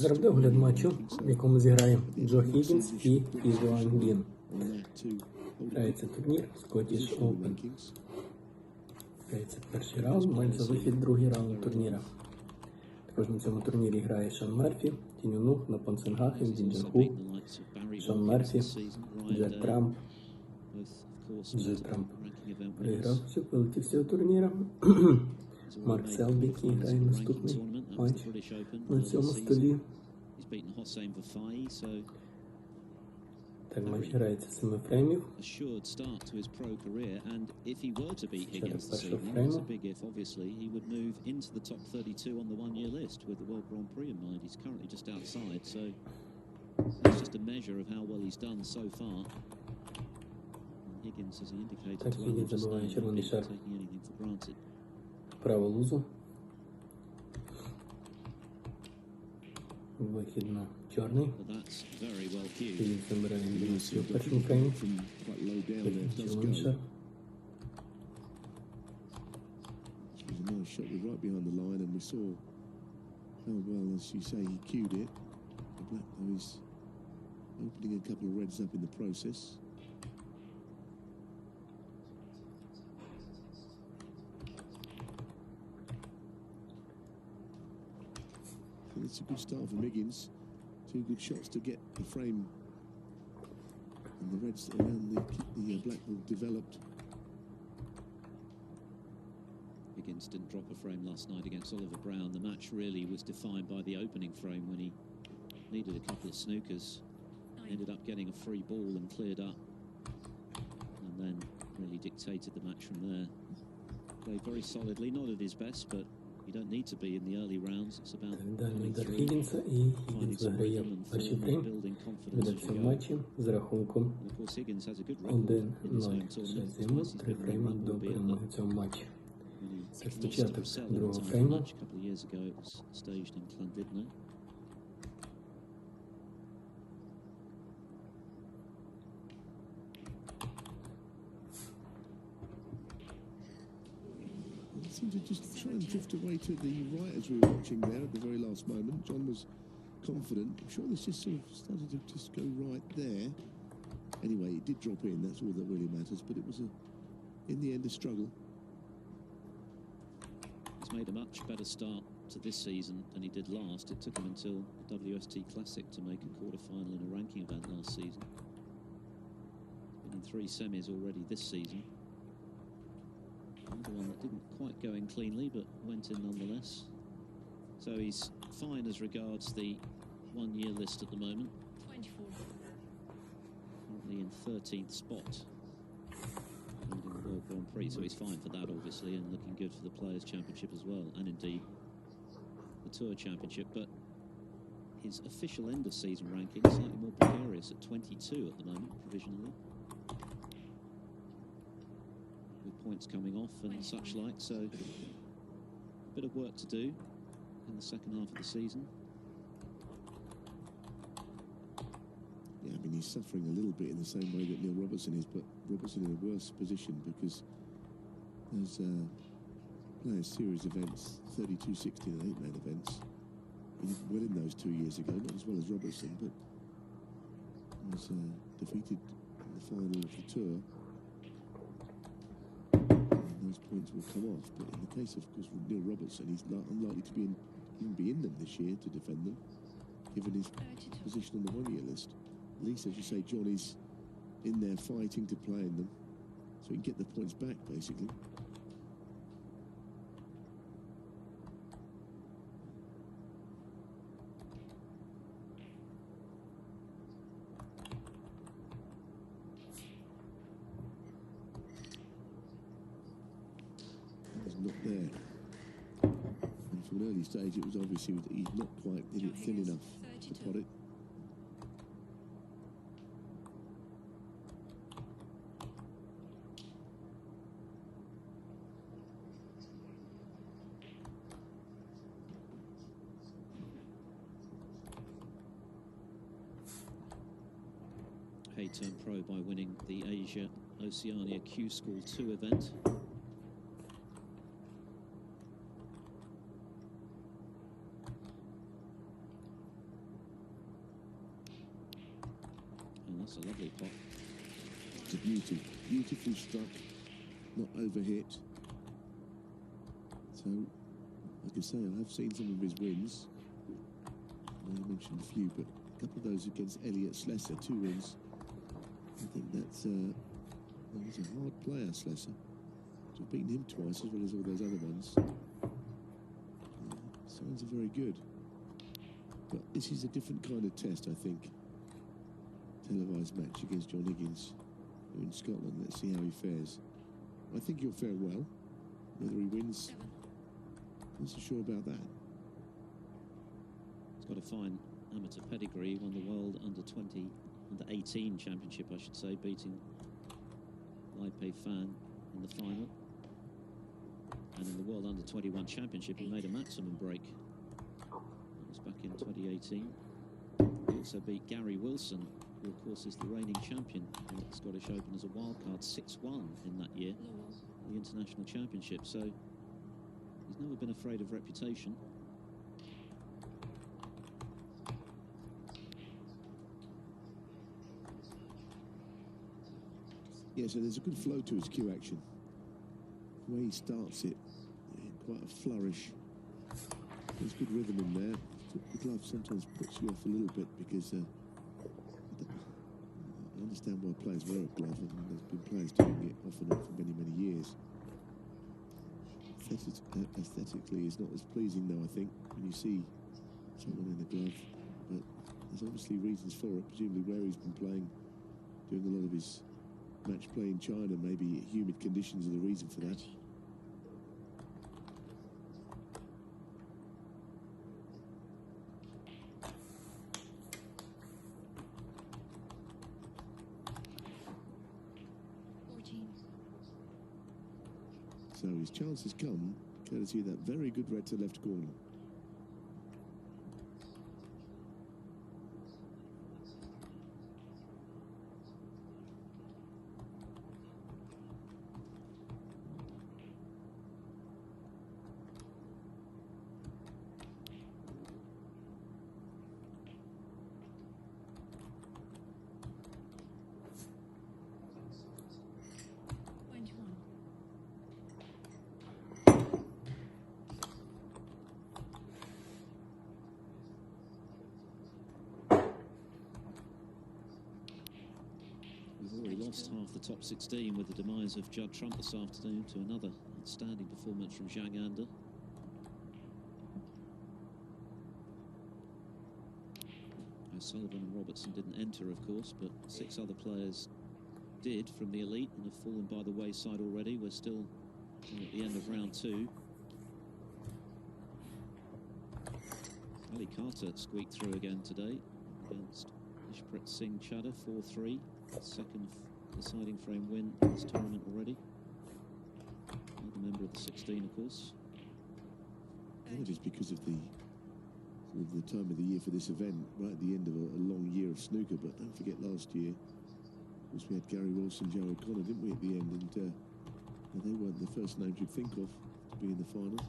Зараз буде огляд матчу, в якому зіграє Джо Хіггінс і Guoqiang. Грається турнір Scottish Open. Грається перший раунд, мається вихід другий раунд турніра. Також на цьому турнірі грає Шон Мерфі, Тінюнух, Напон Сенгахен, Дінджанху, Шон Мерфі, Джек Трамп. Джек Трамп проіграв всю полетів цього турніра. Марк Селбі, який грає наступний матч на цьому столі. Так, матч грається 7 фреймів. Через першого фрейму. Так, Higgins забиває червоний шар. Право лузу. Вихід на чорний. Higgins забирає Higgins у першому фреймі. Червоний шар. Opening a couple of reds up in the process. It's a good start from Higgins. Two good shots to get the frame and the reds around the black ball developed. Higgins didn't drop a frame last night against Oliver Brown. The match really was defined by the opening frame when he needed a couple of snookers. Ended up getting a free ball and cleared up, and then really dictated the match from there. Played very solidly, not at his best, but you don't need to be in the early rounds. It's about finding some building confidence as you go. And of course, Higgins has a good record in his home tournament. He lost to Russell in his own match a couple of years ago. It was staged in Llandudno. Seemed to just try and drift away to the right as we were watching there at the very last moment. John was confident. I'm sure this just sort of started to just go right there. Anyway, it did drop in. That's all that really matters. But it was, in the end, a struggle. He's made a much better start to this season than he did last. It took him until the WST Classic to make a quarter-final in a ranking event last season. Been in 3 semis already this season. Another one that didn't quite go in cleanly, but went in nonetheless. So he's fine as regards the one-year list at the moment. 24. Currently in 13th spot in the World Grand Prix, so he's fine for that, obviously, and looking good for the Players' Championship as well, and indeed the Tour Championship. But his official end-of-season ranking is slightly more precarious at 22 at the moment, provisionally. With points coming off and such like, so a bit of work to do in the second half of the season. Yeah, I mean, he's suffering a little bit in the same way that Neil Robertson is, but Robertson in a worse position because there's Players Series events, 32, 16 and 8-man events. He did well in those 2 years ago, not as well as Robertson, but was defeated in the final of the Tour. Those points will come off, but in the case of course with Neil Robertson, he's unlikely to even be in them this year to defend them, given his position on the one-year list. At least, as you say, John is in there fighting to play in them, so he can get the points back basically. Not there. And from an early stage, it was obvious he's not quite thin enough to pot it. Hay turned pro by winning the Asia Oceania Q School 2 event. That's a lovely pot. It's a beauty. Beautifully struck, not overhit. So, like I say, I have seen some of his wins. I mentioned a few, but a couple of those against Elliot Slessor, 2 wins. I think that's he's a hard player, Slessor. To have beaten him twice as well as all those other ones. Signs are very good. But this is a different kind of test, I think. Televised match against John Higgins in Scotland. Let's see how he fares. I think he'll fare well. Whether he wins, I'm not so sure about that. He's got a fine amateur pedigree. Won the World Under-18 Championship, I should say, beating Lai Pei Fan in the final. And in the World Under-21 Championship, he made a maximum break. That was back in 2018. He also beat Gary Wilson, who of course is the reigning champion at the Scottish Open as a wildcard, 6-1 in that year, the International Championship. So he's never been afraid of reputation. Yeah, so there's a good flow to his cue action. The way he starts it, quite a flourish. There's good rhythm in there. The glove sometimes puts you off a little bit because I understand why players wear a glove, and there's been players doing it off and on for many, many years. Aesthetically, it's not as pleasing though, I think, when you see someone in a glove. But there's obviously reasons for it, presumably where he's been playing, doing a lot of his match play in China. Maybe humid conditions are the reason for that. So his chances come courtesy of that very good red to left corner. Lost half the top 16 with the demise of Judd Trump this afternoon to another outstanding performance from Zhang Anda. O'Sullivan and Robertson didn't enter, of course, but 6 other players did from the elite and have fallen by the wayside already. We're still at the end of round 2. Ali Carter squeaked through again today against Ishprit Singh Chadha, 4-3, second deciding frame win in this tournament already. Another member of the 16, of course. That is because of the time of the year for this event, right at the end of a long year of snooker. But don't forget, last year, of course, we had Gary Wilson, Joe O'Connor, didn't we, at the end? And they weren't the first names you'd think of to be in the final.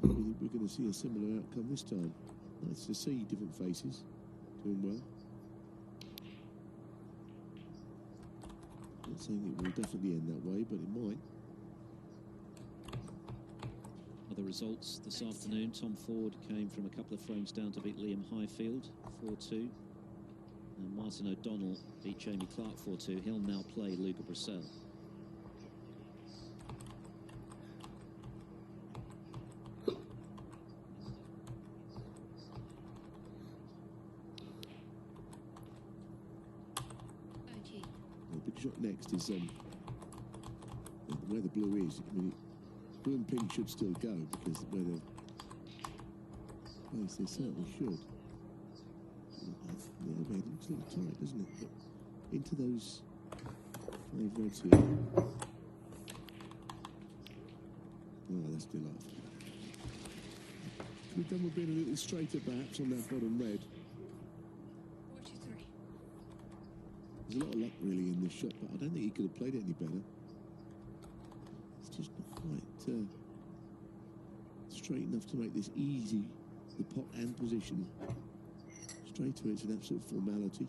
Maybe we're going to see a similar outcome this time. Nice to see different faces doing well. Not saying it will definitely end that way, but it might. Other results this afternoon: Tom Ford came from a couple of frames down to beat Liam Highfield, 4-2. And Martin O'Donnell beat Jamie Clark, 4-2. He'll now play Luca Brissell. The big shot next is where the blue is. I mean, blue and pink should still go because where they're placed, they certainly should. The other way, it looks a little tight, doesn't it? But into those 5 reds here. Oh, that's delightful. Could have done with being a little straighter, perhaps, on that bottom red. 43. There's a lot of luck, really, in this shot, but I don't think he could have played it any better. It's just not quite straight enough to make this easy, the pot and position. Straight to it's an absolute formality.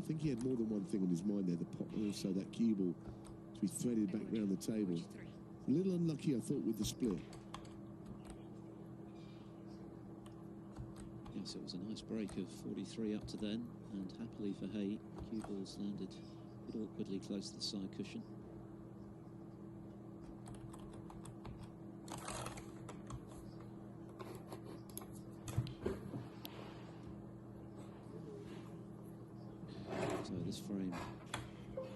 think he had more than one thing on his mind there, the pot and also that cue ball to be threaded back round the table. A little unlucky, I thought, with the split. Yes, it was a nice break of 43 up to then, and happily for Hay, cue balls landed a bit awkwardly close to the side cushion. So this frame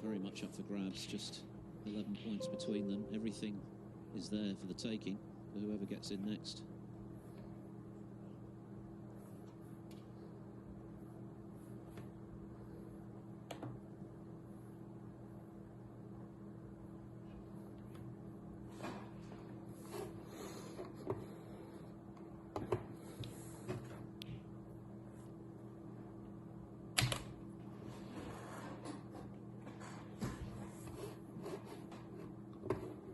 very much up for grabs, just 11 points between them. Everything is there for the taking for whoever gets in next.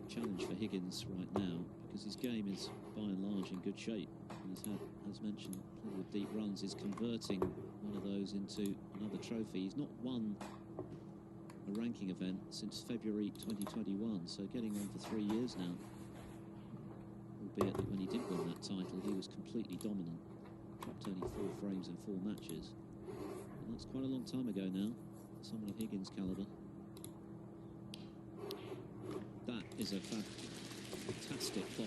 Challenge for Higgins right now, because his game is by and large in good shape. He's had, as mentioned, plenty of deep runs. Is converting one of those into another trophy. He's not won a ranking event since February 2021, so getting on for 3 years now. Albeit that when he did win that title, he was completely dominant. Dropped only 4 frames in 4 matches. And that's quite a long time ago now, someone of Higgins' caliber. That is a fantastic pot.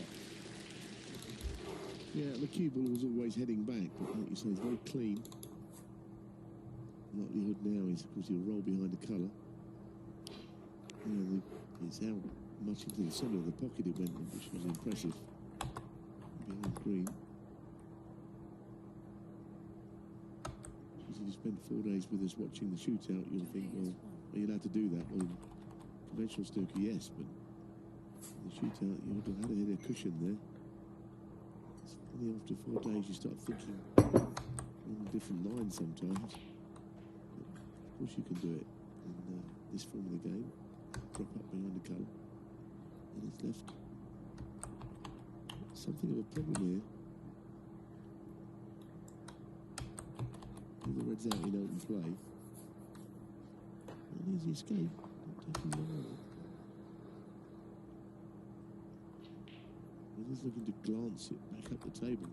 Yeah, the cue ball was always heading back, but like you say, it's very clean. The likelihood now is, of course, he'll roll behind the colour. It's how much into the centre of the pocket it went, which was impressive. Behind green. Because if you spent 4 days with us watching the shootout, you'll think, well, are you allowed to do that? Well, in conventional snooker, yes, but in the shootout, you would have had to hit a cushion there. It's only after 4 days you start thinking on different lines sometimes. But of course you can do it in this form of the game. Drop up behind the colour. And it's left something of a problem here. With the reds out in open play. An easy escape. Not taking long. He's looking to glance it back up the table.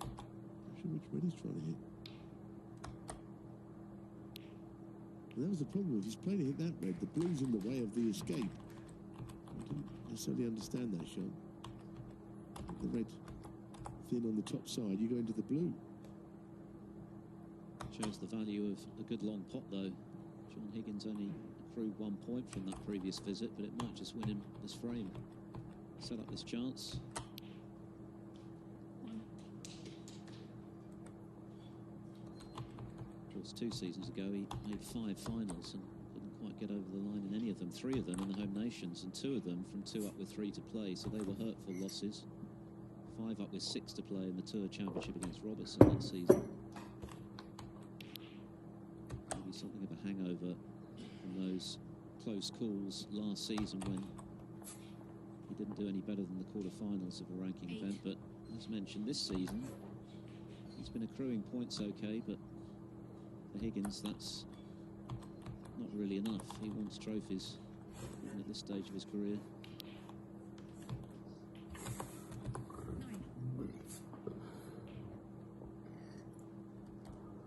Not sure which red he's trying to hit. And that was the problem. If he's playing to hit that red, the blue's in the way of the escape. I didn't necessarily understand that shot. The red thin on the top side, you go into the blue. Shows the value of a good long pot, though. John Higgins only accrued 1 point from that previous visit, but it might just win him this frame. Set up this chance. Of course, 2 seasons ago he made 5 finals and didn't quite get over the line in any of them. 3 of them in the home nations, and 2 of them from 2 up with 3 to play, so they were hurtful losses. 5 up with 6 to play in the Tour Championship against Robertson that season. Maybe something of a hangover from those close calls last season when he didn't do any better than the quarterfinals of a ranking event. But as mentioned, this season he's been accruing points okay, but for Higgins that's not really enough. He wants trophies even at this stage of his career.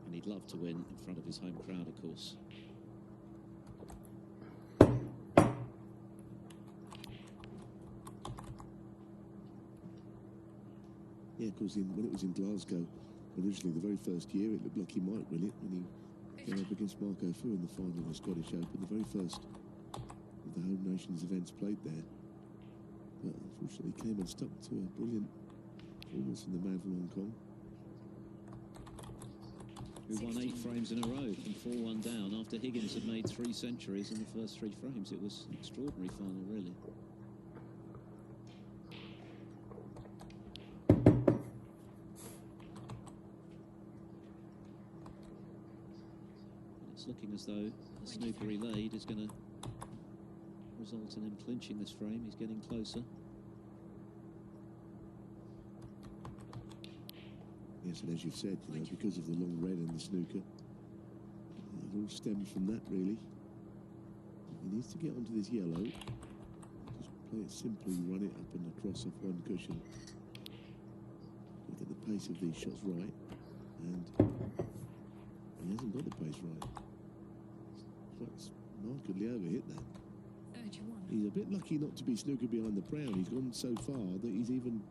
And he'd love to win in front of his home crowd, of course. Yeah, of course, when it was in Glasgow, originally the very first year, it looked like he might win it when he came up against Marco Fu in the final of the Scottish Open, the very first of the home nations events played there. But unfortunately, he came unstuck to a brilliant performance in the man from Hong Kong. Who won 8 frames in a row from 4-1 down after Higgins had made 3 centuries in the first 3 frames. It was an extraordinary final, really. It's looking as though the snooker he laid is going to result in him clinching this frame. He's getting closer. Yeah, Yes, and as you've said, you know, because of the long red and the snooker, it all stems from that, really. He needs to get onto this yellow. Just play it simply, run it up and across off one cushion. Get the pace of these shots right, and he hasn't got the pace right. Quite markedly overhit that. He's a bit lucky not to be snooker behind the brown. He's gone so far that he's even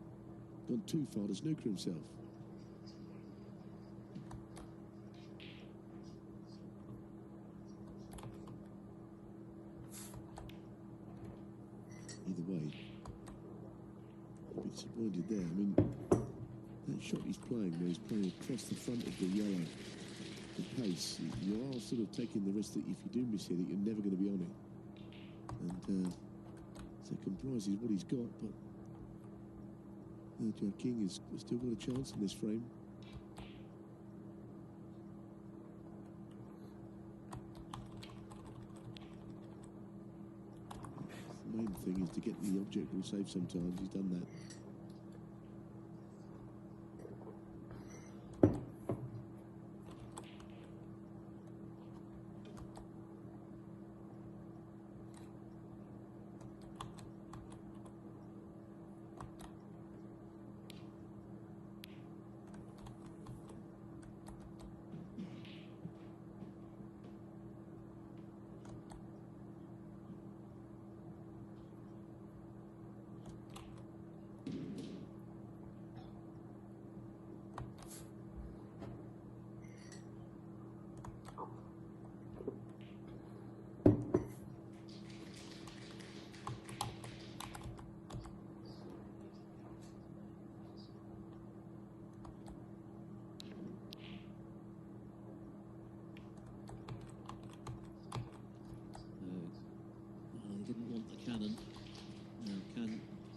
gone too far to snooker himself. Either way, a bit disappointed there. I mean, that shot he's playing, where he's playing across the front of the yellow, the pace, you are sort of taking the risk that if you do miss it, you're never going to be on it. And second prize is what he's got, but Guoqiang has still got a chance in this frame. The main thing is to get the object will save sometimes. He's done that.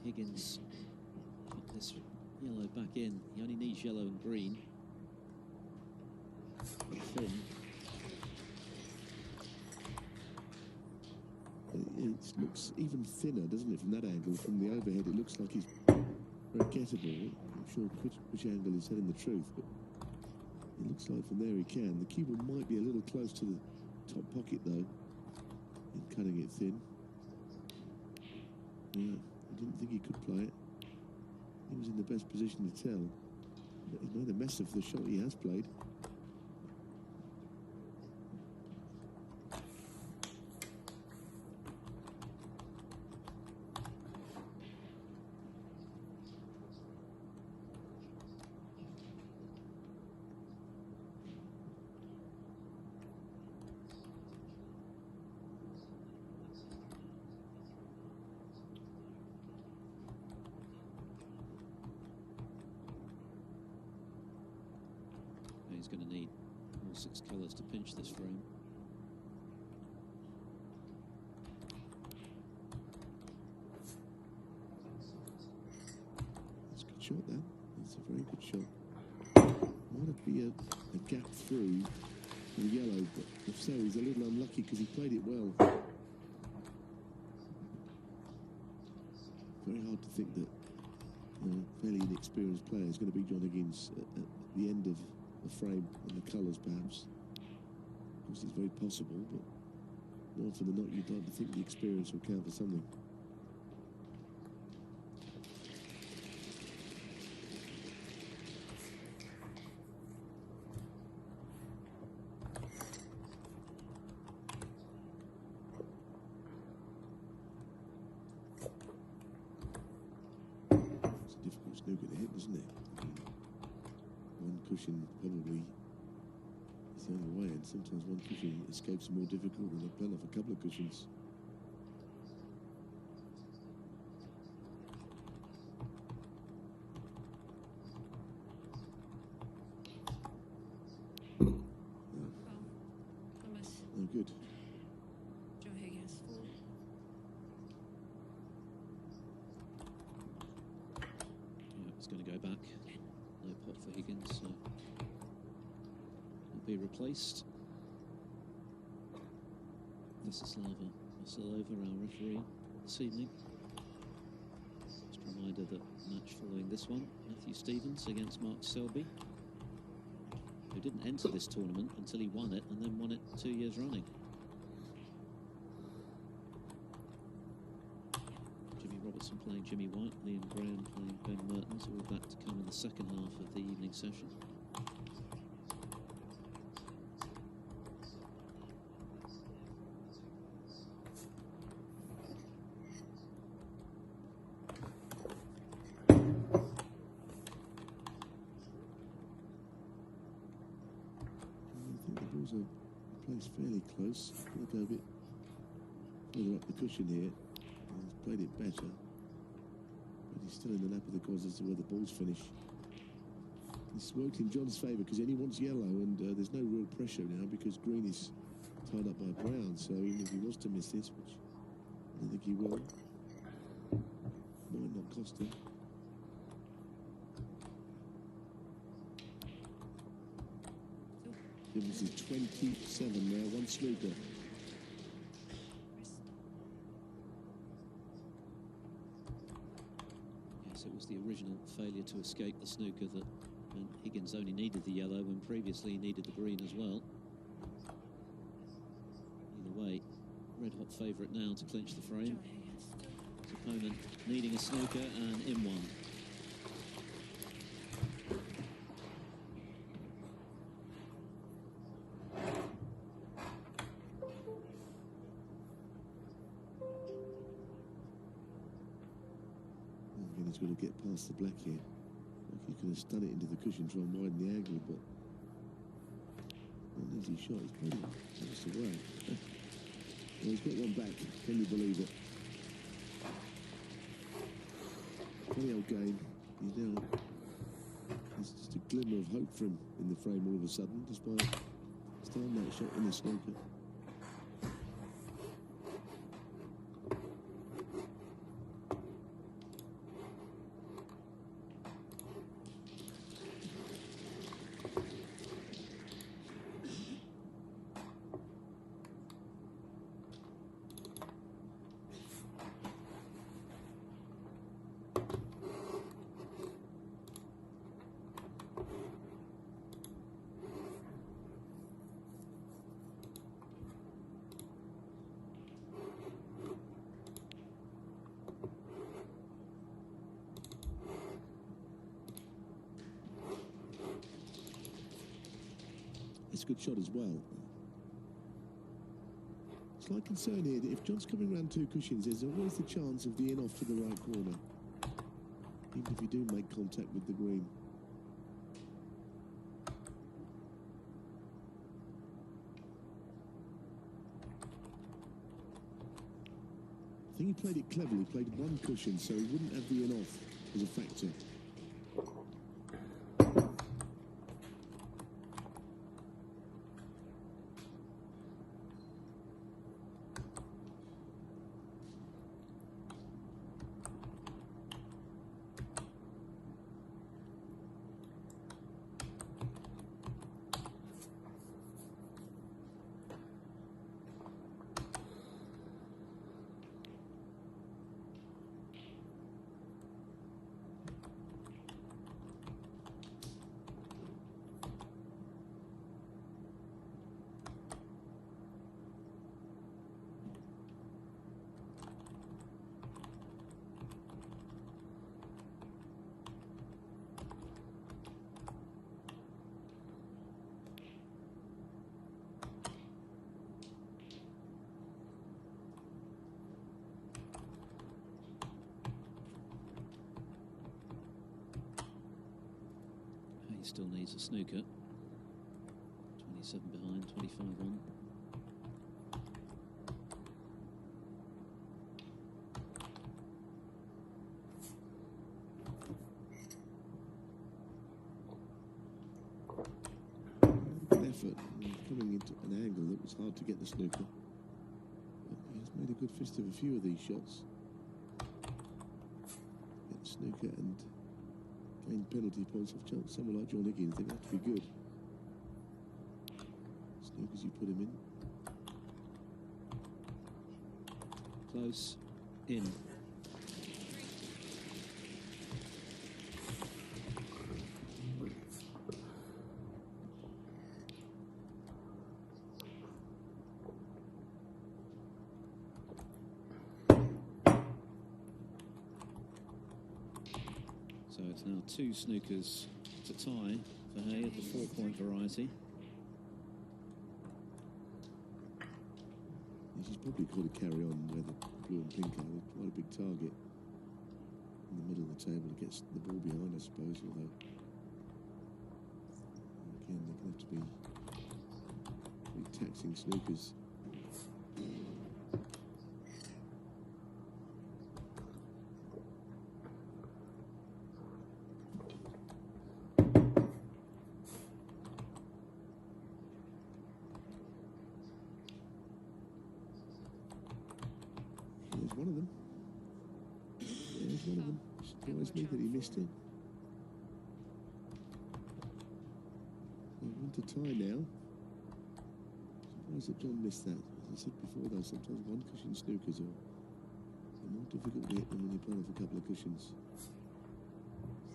Higgins put this yellow back in. He only needs yellow and green. Thin. It looks even thinner, doesn't it, from that angle? From the overhead, it looks like he's very gettable. I'm not sure which angle is telling the truth, but it looks like from there he can. The cue ball might be a little close to the top pocket, though, in cutting it thin. Yeah. I didn't think he could play it. He was in the best position to tell. But he's made a mess of the shot he has played. He's going to need all 6 colours to pinch this frame. That's a good shot, then. That's a very good shot. Might be a gap through the yellow, but if so, he's a little unlucky because he played it well. Very hard to think that a fairly inexperienced player is going to be John Higgins at the end of the frame and the colours, perhaps. Of course, it's very possible, but more often than not, you'd like to think the experience will count for something. It's a difficult snooker to hit, isn't it? One cushion probably is the only way, and sometimes one cushion escapes more difficult than a plan off a couple of cushions. Oh, good. It's going to go back. No pot for Higgins, so will be replaced. Vladislav Vasilova, our referee this evening. Just a reminder that match following this one, Matthew Stevens against Mark Selby. who didn't enter this tournament until he won it and then won it 2 years running. Jimmy Robertson playing Jimmy White, Liam Graham playing Ben Mertens, all that to come in the second half of the evening session. Plays fairly close. He'll go a bit further up the cushion here. He's played it better, but he's still in the lap of the gods as to where the balls finish. It's worked in John's favour because he wants yellow, and there's no real pressure now because green is tied up by brown. So even if he was to miss this, which I don't think he will, might not cost him. Higgins is 27 now, one snooker. Yes, it was the original failure to escape the snooker that meant Higgins only needed the yellow when previously he needed the green as well. Either way, red-hot favourite now to clinch the frame. His opponent needing a snooker and in one. He's got to get past the black here. Like he could have stun it into the cushion, try and widen the angle, but not an easy shot. He's played it just away. Well, he's got one back. Can you believe it? Funny old game. He's now. There's just a glimmer of hope for him in the frame all of a sudden, despite starting that shot in the snooker. It's a good shot as well. Slight concern here that if John's coming around two cushions, there's always the chance of the in-off to the right corner, even if you do make contact with the green. I think he played it cleverly, played one cushion so he wouldn't have the in-off as a factor. Still needs a snooker. 27 behind, 25 on. Good effort coming into an angle that was hard to get the snooker. But he's made a good fist of a few of these shots. Get the snooker and gain penalty points off someone like John Higgins. They have to be good. Snookers you put him in. Close. In. It's now 2 snookers to tie for Hay of the 4-point variety. She's probably got to carry on where the blue and pink are. Quite a big target in the middle of the table to get the ball behind, I suppose. Although, again, they're going to have to be taxing snookers. There's one of them. There's one of them. Surprised me that he missed it. They want to tie now. Surprised that John missed that. As I said before, though, sometimes one cushion snookers are more difficult to hit than when you're playing off a couple of cushions. It's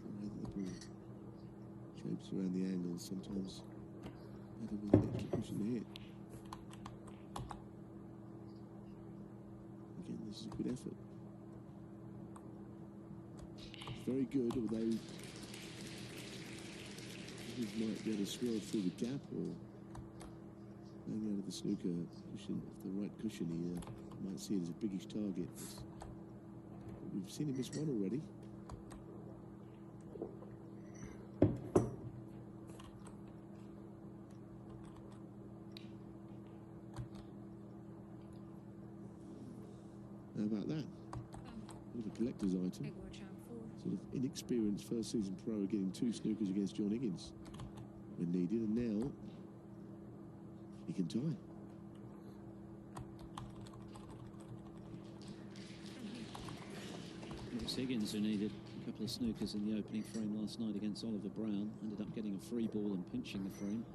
the way that the ball shapes around the angles, sometimes better with an extra cushion to hit. Again, this is a good effort. It's very good, although he might be able to swirl through the gap or going out of the snooker cushion, the right cushion, he might see it as a biggish target. We've seen him miss one already. How about that? Bit of a collector's item. Sort of inexperienced first season pro getting 2 snookers against John Higgins when needed, and now he can tie. It was Higgins who needed a couple of snookers in the opening frame last night against Oliver Brown. Ended up getting a free ball and pinching the frame.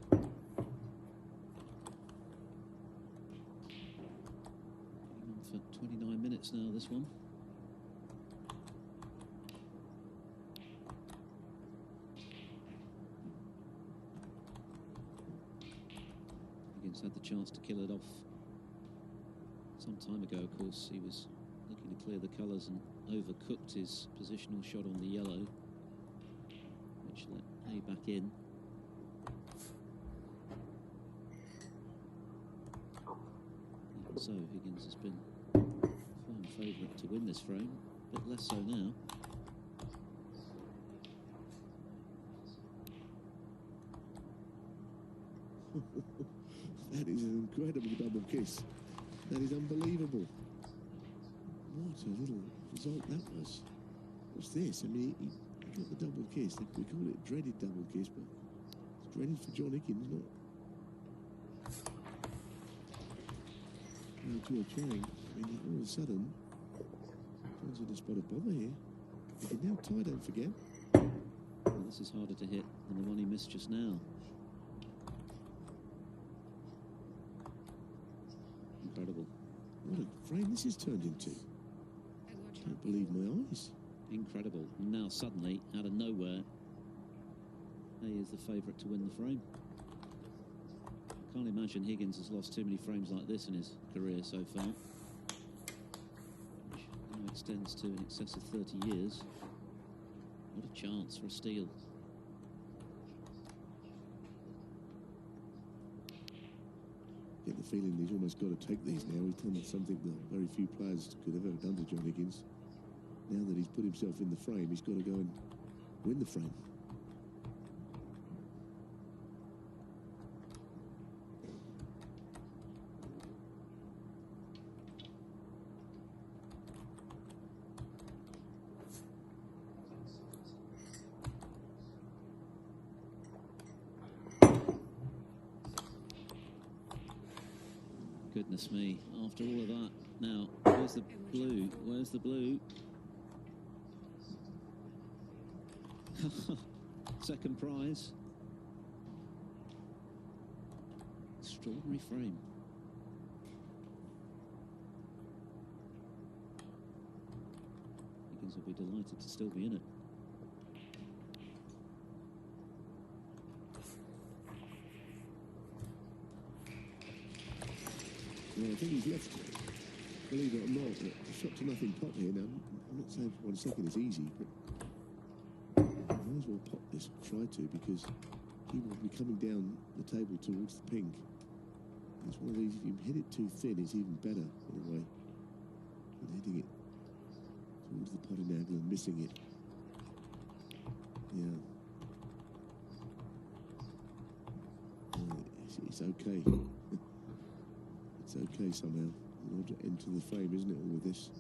Getting on for 29 minutes now, this one. Higgins had the chance to kill it off some time ago. Of course, he was looking to clear the colours and overcooked his positional shot on the yellow, which let Hay back in. Even so, Higgins has been a firm favourite to win this frame, but less so now. That is an incredible double kiss. That is unbelievable. What a little result that was. What's this? I mean, he got the double kiss. We call it dreaded double kiss, but it's dreaded for John Higgins, not. Now, Guoqiang, I mean, all of a sudden, John's in a spot of bother here. He can now tie, don't forget. Well, this is harder to hit than the one he missed just now. Incredible. What a frame this has turned into. I can't believe my eyes. Incredible. Now suddenly, out of nowhere, Hay is the favourite to win the frame. I can't imagine Higgins has lost too many frames like this in his career so far, which now extends to in excess of 30 years. What a chance for a steal. I get the feeling he's almost got to take these now. He's done something that very few players could have ever done to John Higgins. Now that he's put himself in the frame, he's got to go and win the frame. Goodness me, after all of that, now, where's the blue? Where's the blue? Second prize. Extraordinary frame. Higgins will be delighted to still be in it. Well, I think he's left, believe it or not, a shot to nothing pot here. Now, I'm not saying for 1 second it's easy, but as well pop this, or try to, because he will be coming down the table towards the pink. It's one of these, if you hit it too thin, it's even better in a way than hitting it towards the potting angle and missing it. Yeah. It's okay. It's okay somehow. In order to enter the frame, isn't it, all of this?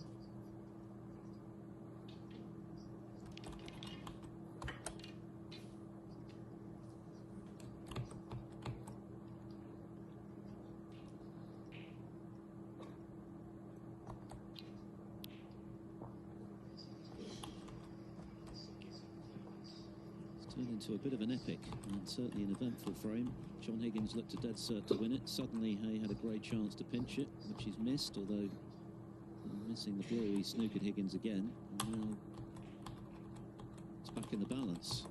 Turned into a bit of an epic and certainly an eventful frame. John Higgins looked a dead cert to win it. Suddenly Hay had a great chance to pinch it, which he's missed, although missing the ball, he snookered Higgins again. And now it's back in the balance.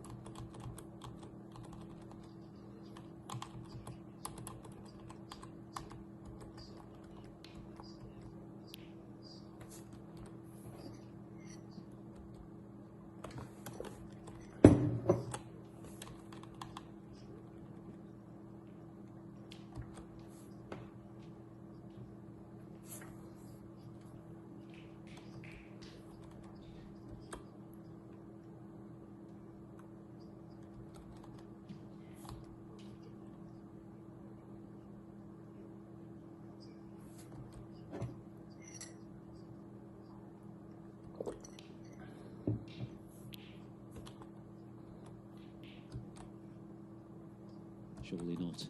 Surely not.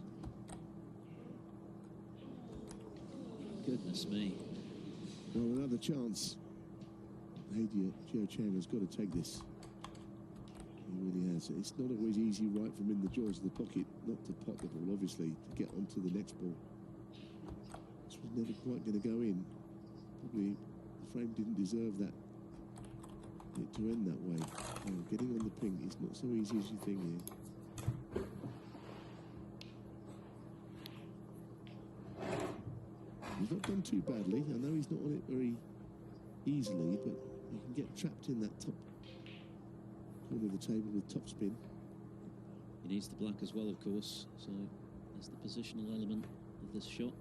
Goodness me. Well, another chance. Guoqiang has got to take this. He really has. It's not always easy right from in the jaws of the pocket, not to pot the ball, obviously, to get onto the next ball. This was never quite going to go in. Probably the frame didn't deserve that. It to end that way. Oh, getting on the pink is not so easy as you think here. He's not done too badly. I know he's not on it very easily, but you can get trapped in that top corner of the table with topspin. He needs the black as well, of course, so there's the positional element of this shot.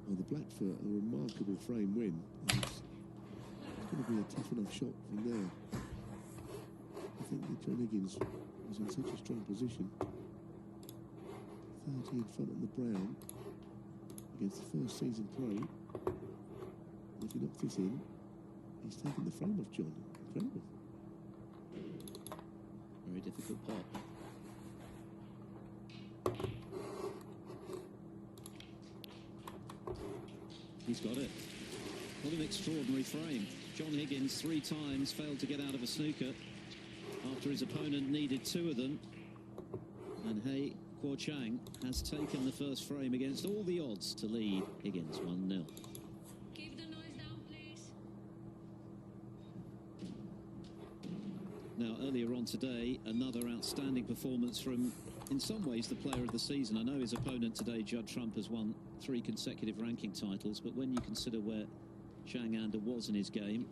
Well, the black for a remarkable frame win. It's going to be a tough enough shot from there. I think that John Higgins was in such a strong position. 30 in front of the brown against the first season pro. If he knocks this in, he's taken the frame off John. Incredible. Very difficult pot. He's got it. What an extraordinary frame. John Higgins 3 times failed to get out of a snooker after his opponent needed 2 of them. And Guoqiang has taken the first frame against all the odds to lead Higgins 1-0. Keep the noise down, please. Now, earlier on today, another outstanding performance from, in some ways, the player of the season. I know his opponent today, Judd Trump, has won 3 consecutive ranking titles, but when you consider where Chang-Ander was in his game,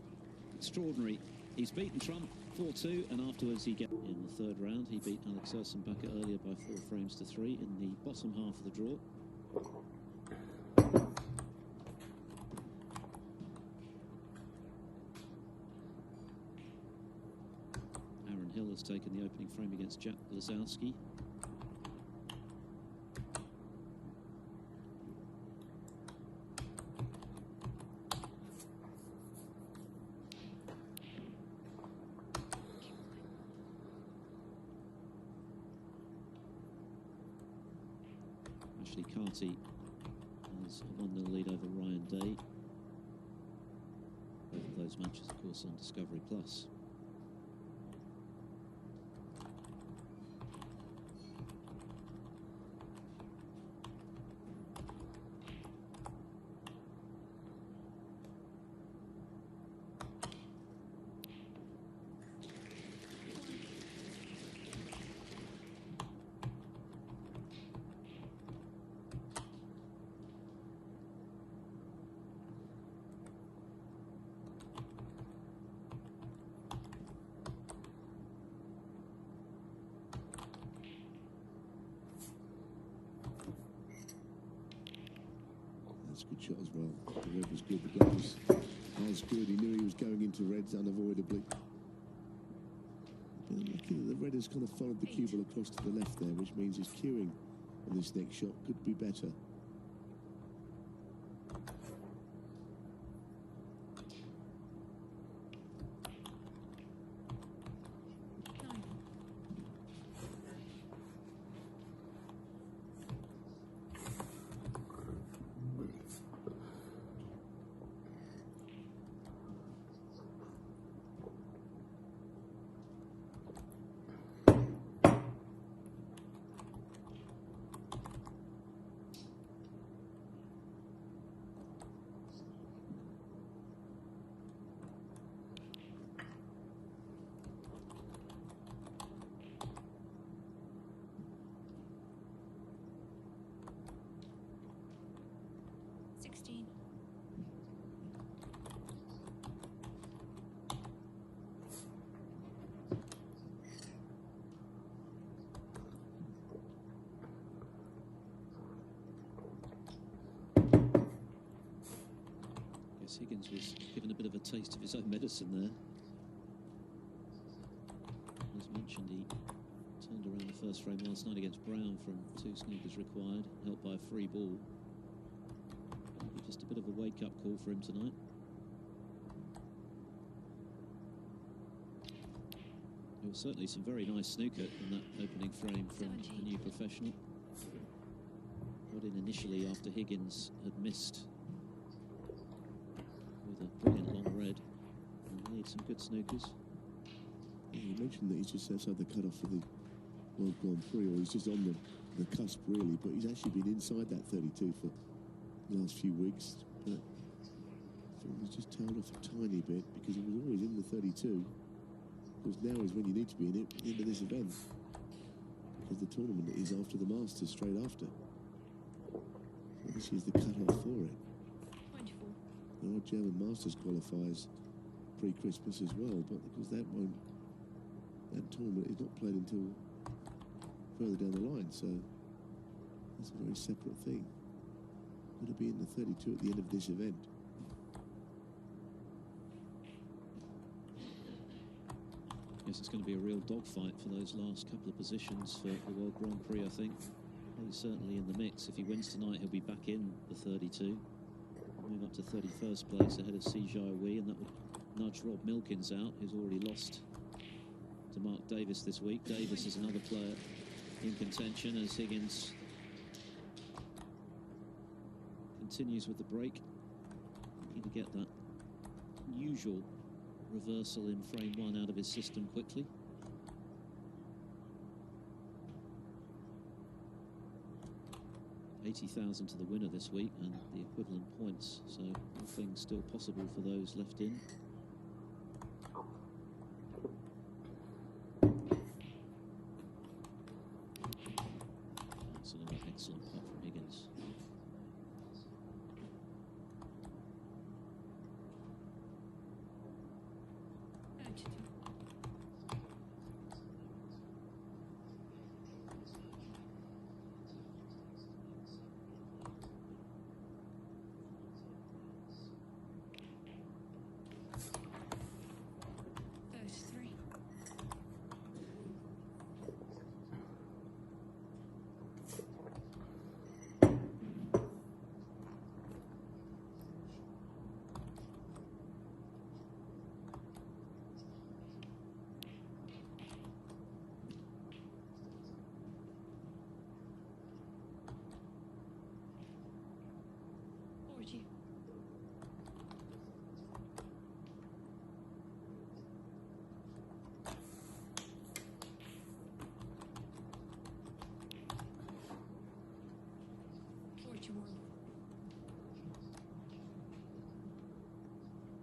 extraordinary. He's beaten Trump 4-2, and afterwards he gets in the 3rd round. He beat Alex Ersenbacher earlier by 4 frames to 3 in the bottom half of the draw. Aaron Hill has taken the opening frame against Jack Blazowski. Carty has a 1-0 lead over Ryan Day. Both of those matches, of course, on Discovery Plus. good shot as well. The red was good. The black was good. He knew he was going into reds unavoidably. But lucky that the red has kind of followed the cue ball across to the left there, which means his cueing on this next shot could be better. Higgins was given a bit of a taste of his own medicine there. As mentioned, he turned around the first frame last night against Brown from 2 snookers required, helped by a free ball. Maybe just a bit of a wake-up call for him tonight. There was certainly some very nice snooker in that opening frame from a new professional. Got in initially after Higgins had missed with a brilliant long red, and made some good snookers. Yeah, you mentioned that he's just outside the cutoff for the World Grand Prix, or he's just on the cusp really, but he's actually been inside that 32 for the last few weeks. But he's just tailed off a tiny bit because he was always in the 32. Because now is when you need to be in it into this event, because the tournament is after the Masters, straight after. So this is the cut-off for it. There are German Masters qualifiers pre-Christmas as well, but because that tournament is not played until further down the line, so that's a very separate thing. Got to be in the 32 at the end of this event. Yes, it's going to be a real dogfight for those last couple of positions for the World Grand Prix, I think. He's certainly in the mix. If he wins tonight, he'll be back in the 32. Move up to 31st place ahead of Si Jiawei, and that would nudge Rob Milkins out, who's already lost to Mark Davis this week. Davis is another player in contention as Higgins continues with the break. Looking to get that usual reversal in frame 1 out of his system quickly. $80,000 to the winner this week and the equivalent points, so all things still possible for those left in. That's another excellent putt from Higgins.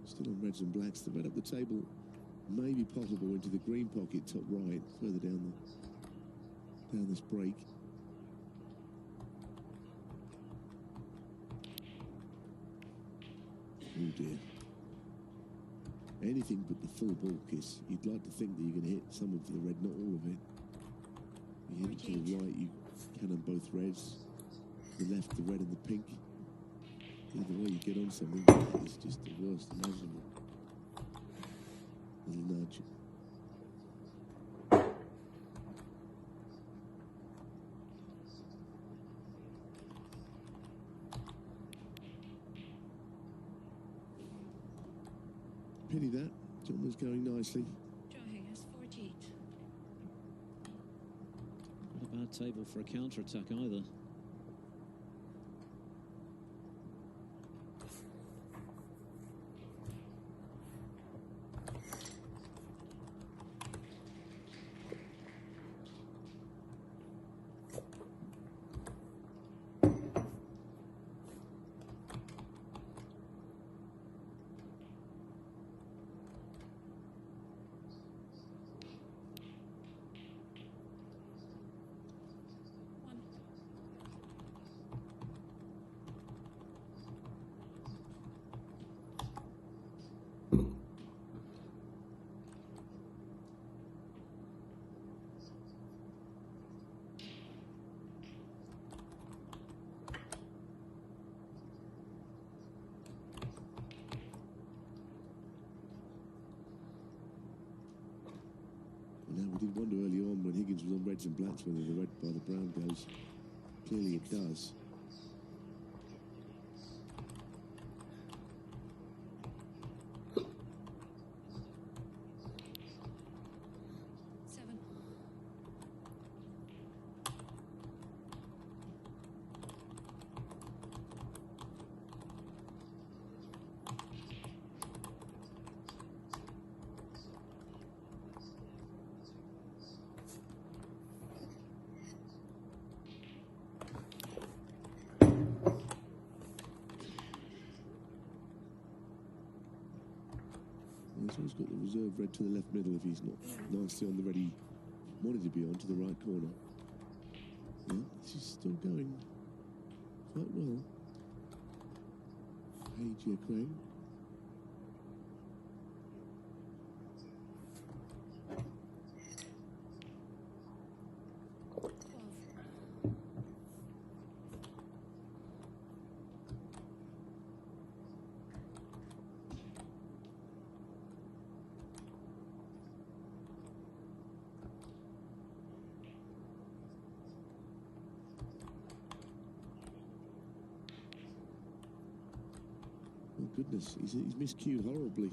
Still on reds and blacks. The red up the table may be possible into the green pocket top right, further down this break. Oh dear. Anything but the full ball kiss. You'd like to think that you're going to hit some of the red, not all of it. You hit it to the right, you can on both reds. The left, the red and the pink. Either way you get on something, it's just the worst imaginable. Little nudge. Pity that. John was going nicely. Drawing has 48. Not a bad table for a counter-attack either. Now, we did wonder early on when Higgins was on reds and blacks whether the red by the brown goes. Clearly it does. Seven. He's always got the reserve red to the left middle if he's not nicely on the red he wanted to be on to the right corner. Yeah, this is still going quite well. Hey, Guoqiang. Oh goodness, he's miscued horribly.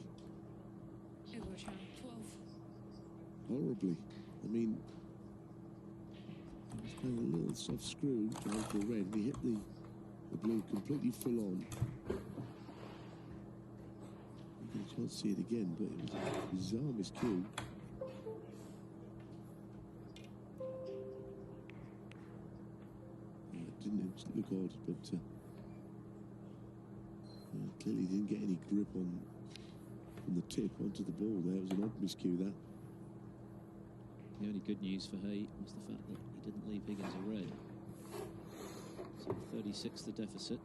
Guoqiang, 12. Horribly. I mean, he was playing a little soft screw going for red and he hit the blue completely full on. You can't see it again, but it was a bizarre miscue. It didn't look odd, but clearly didn't get any grip on from the tip onto the ball there. It was an odd miscue, that. The only good news for Hay was the fact that he didn't leave Higgins a red. So 36 the deficit.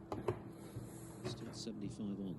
Still 75 on.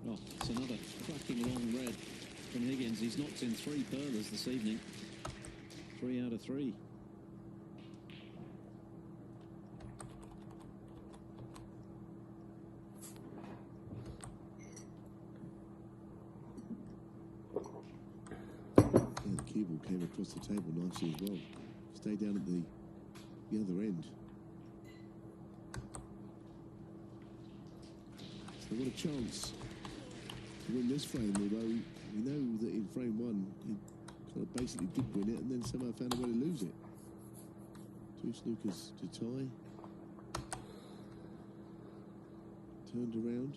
Oh, it's another cracking long red from Higgins. He's knocked in 3 perlers this evening. 3 out of 3. And the cue ball came across the table nicely as well. Stay down at the other end. So what a chance to win this frame, although We know that in frame one, he kind of basically did win it and then somehow found a way to lose it. 2 snookers to tie. Turned around.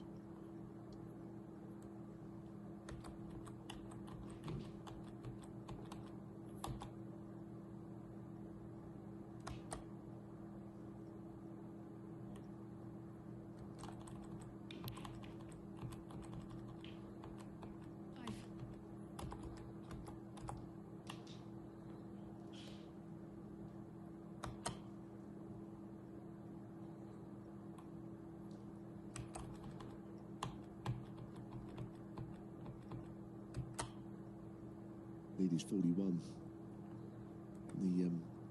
Lead is 41.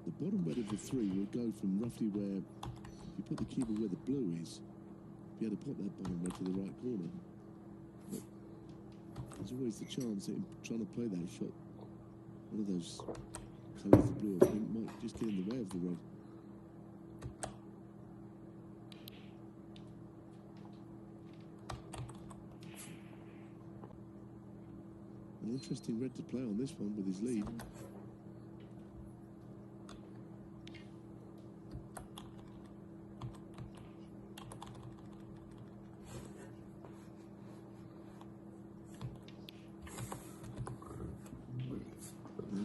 The bottom red of the 3 will go from roughly where, if you put the cue where the blue is, be able to pop that bottom red to the right corner. But there's always the chance that in trying to play that shot, one of those colours, the blue or pink, might just get in the way of the red. An interesting red to play on this one with his lead.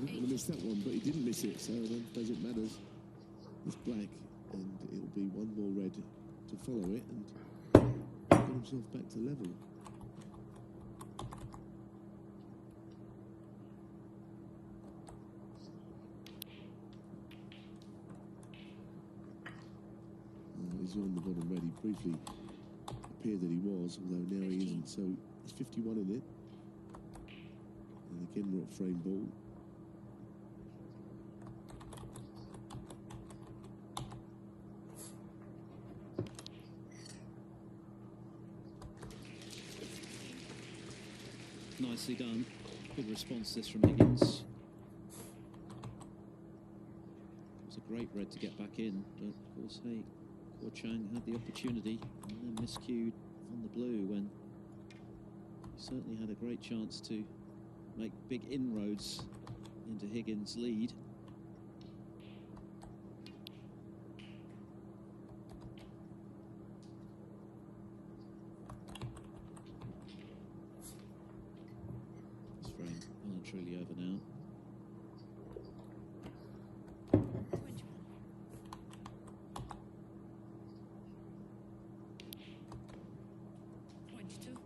He didn't miss that one, but he didn't miss it, so I don't suppose it matters. It's black, and it'll be one more red to follow it, and get himself back to level. He's on the bottom red. He briefly appeared that he was, although now he isn't. So he's 51 in it. And again, we're at frame ball. Nicely done. Good response this from Higgins. It was a great red to get back in, but of course, hey, Guoqiang had the opportunity and then miscued on the blue when he certainly had a great chance to make big inroads into Higgins' lead. This frame well and truly over now. 22.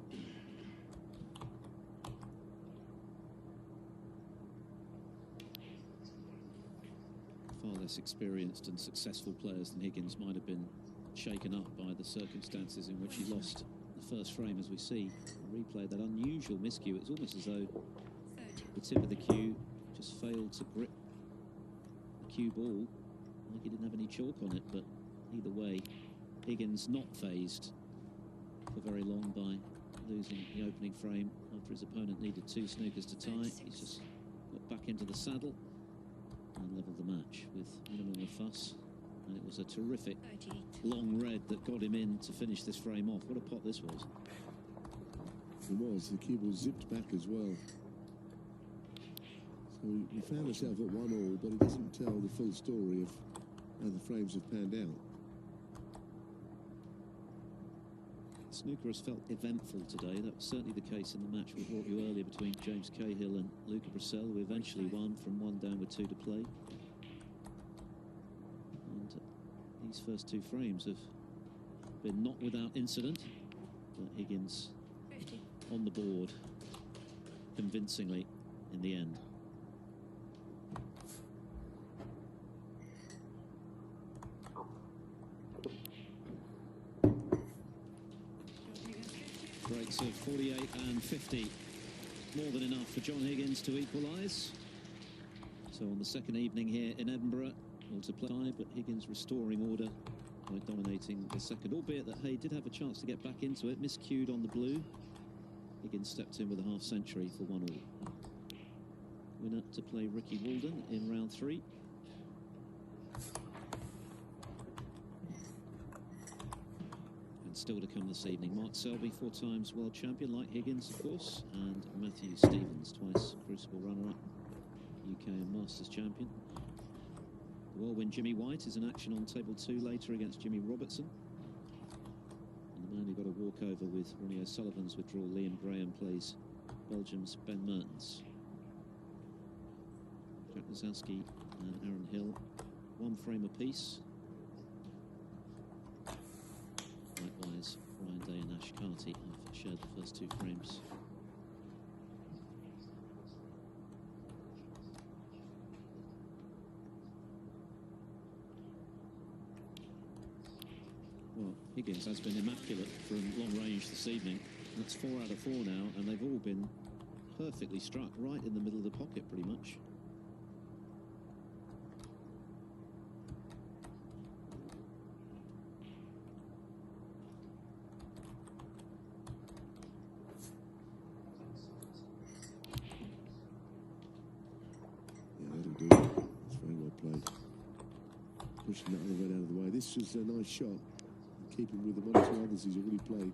Far less experienced and successful players than Higgins might have been shaken up by the circumstances in which he lost the first frame, as we see a replay. That unusual miscue. It's almost as though 30. the tip of the cue just failed to grip the cue ball, like he didn't have any chalk on it. But either way, Higgins not phased for very long by losing the opening frame after his opponent needed 2 snookers to tie. He's just got back into the saddle and levelled the match with minimum of fuss. And it was a terrific 38. long red that got him in to finish this frame off. What a pot this was. It was. The cue ball zipped back as well. So we found ourselves at 1-all, but it doesn't tell the full story of how the frames have panned out. Snooker has felt eventful today. That was certainly the case in the match we brought you earlier between James Cahill and Luca Brissell, who eventually won from 1 down with 2 to play. And these first 2 frames have been not without incident, but Higgins 50. on the board convincingly in the end. Breaks of 48 and 50. More than enough for John Higgins to equalise. So on the second evening here in Edinburgh, all to play, but Higgins restoring order by dominating the second, albeit that Hay did have a chance to get back into it, miscued on the blue. Higgins stepped in with a half century for 1-all. Winner to play Ricky Walden in round 3. And still to come this evening. Mark Selby, 4 times world champion, like Higgins, of course, and Matthew Stevens, twice Crucible runner-up, UK and Masters champion. The whirlwind Jimmy White is in action on table 2 later against Jimmy Robertson. And the man who got a walkover with Ronnie O'Sullivan's withdrawal, Liam Graham, plays Belgium's Ben Mertens. Jack Lisowski and Aaron Hill, 1 frame apiece. Likewise, Ryan Day and Ash Carty have shared the first 2 frames. Well, Higgins has been immaculate from long range this evening. That's 4 out of 4 now, and they've all been perfectly struck right in the middle of the pocket, pretty much. Pushing that other red out of the way. This was a nice shot. Keeping with the 1 or 2 others he's already played.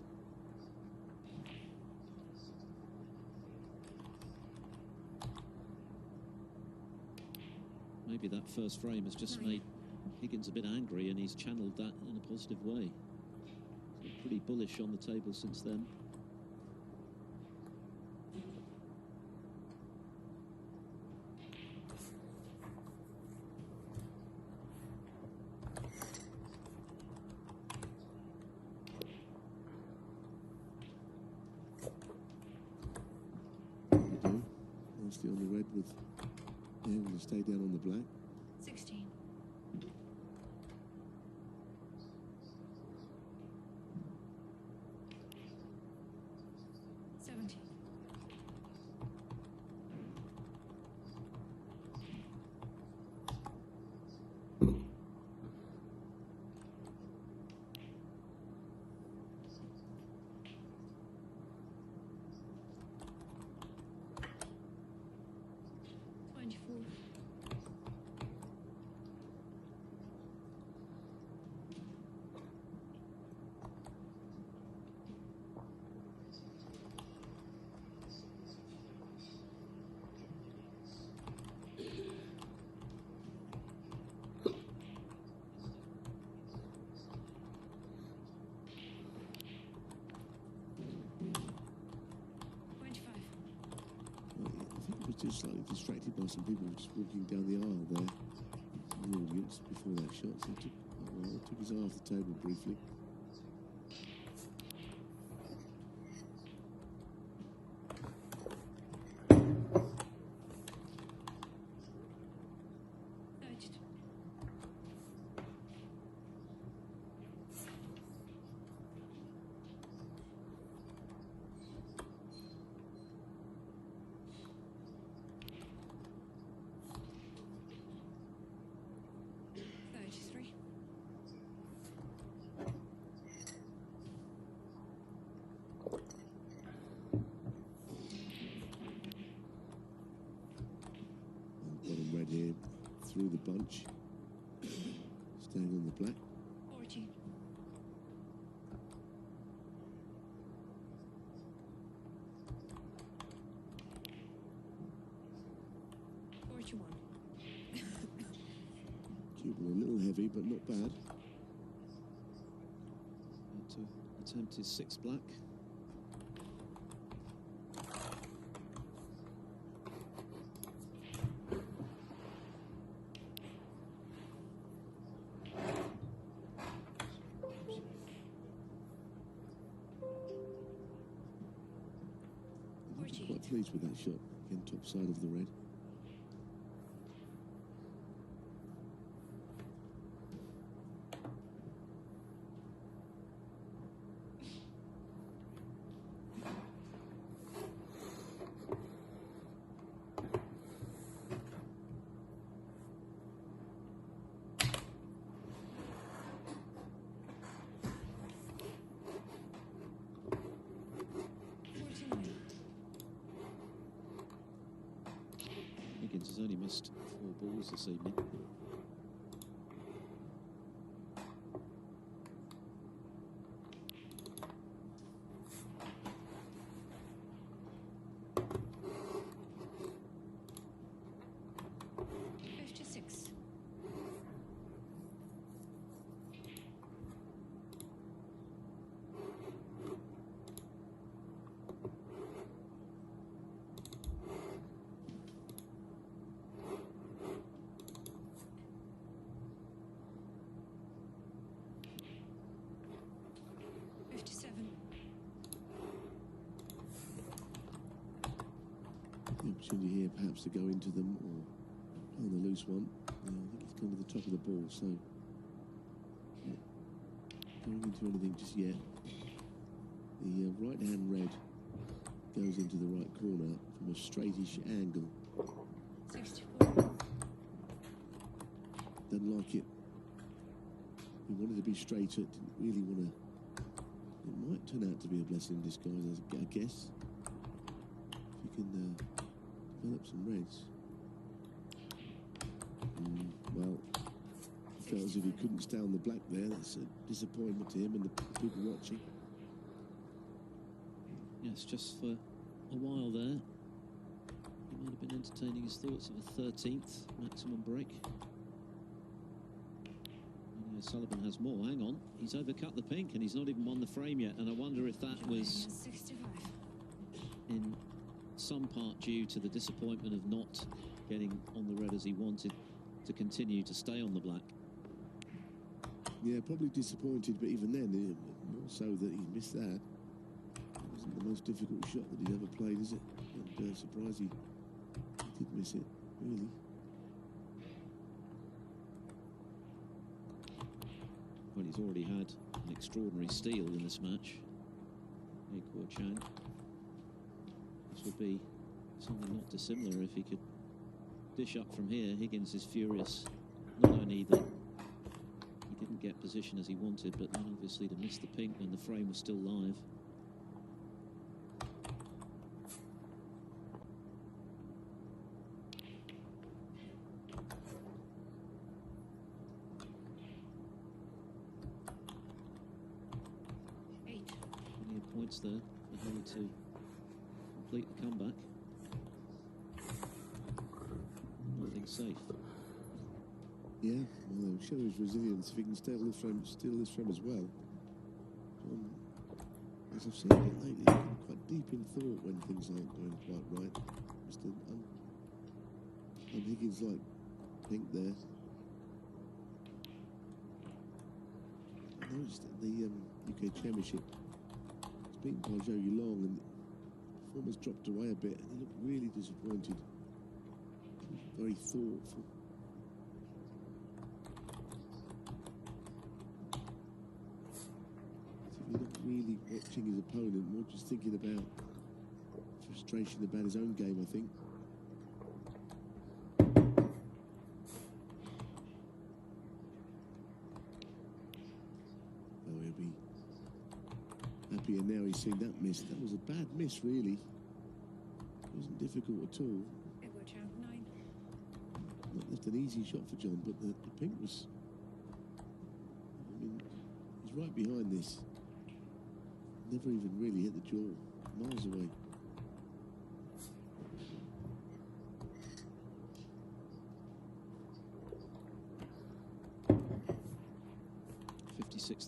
Maybe that first frame has just made Higgins a bit angry, and he's channeled that in a positive way. So pretty bullish on the table since then. Nicely on the red with able to stay down on the black. 16. 17. 24. 25. Just slightly distracted by some people just walking down the aisle there in the audience before that shot, so took his eye off the table briefly. Red here through the bunch, staying on the black. 14. 41. Cuban a little heavy, but not bad. To attempt his 6 black. Quite pleased with that shot. Again, top side of the red. Higgins has only missed 4 balls this evening. The opportunity here perhaps to go into them or play on the loose one. I think it's gone to the top of the ball, so not going into anything just yet. The right hand red goes into the right corner from a straightish angle. 64. Doesn't like it. He wanted to be straighter, didn't really want to. It might turn out to be a blessing in disguise, I guess. If you can develop some reds. Well, he felt as if he couldn't stay on the black there. That's a disappointment to him and the people watching. Yes, just for a while there, he might have been entertaining his thoughts of a 13th maximum break. Sullivan has more. Hang on, he's overcut the pink and he's not even won the frame yet. And I wonder if that was 65. in some part due to the disappointment of not getting on the red as he wanted to continue to stay on the black. Yeah, probably disappointed, but even then, more so that he missed that. It wasn't the most difficult shot that he'd ever played, is it? And surprised he did miss it, really. Well, he's already had an extraordinary steal in this match. Guoqiang. This would be something not dissimilar if he could dish up from here. Higgins is furious, not only that he didn't get position as he wanted, but then obviously to miss the pink when the frame was still live. Points there for him to complete the comeback. Nothing safe. Yeah, well, show his resilience if he can steal this frame as well. As I've seen a bit lately, he's been quite deep in thought when things aren't going quite right. Mr. Higgins like pink there. I noticed that the UK Championship beaten by Zhou Yulong and the performance dropped away a bit and he looked really disappointed. Very thoughtful. So he's not really watching his opponent, more just thinking about frustration about his own game, I think. Oh, he'll be happier now he's seen that miss. That was a bad miss, really. It wasn't difficult at all. Guoqiang 9. Not left an easy shot for John, but the pink was. I mean, he's right behind this. Never even really hit the jaw. Miles away.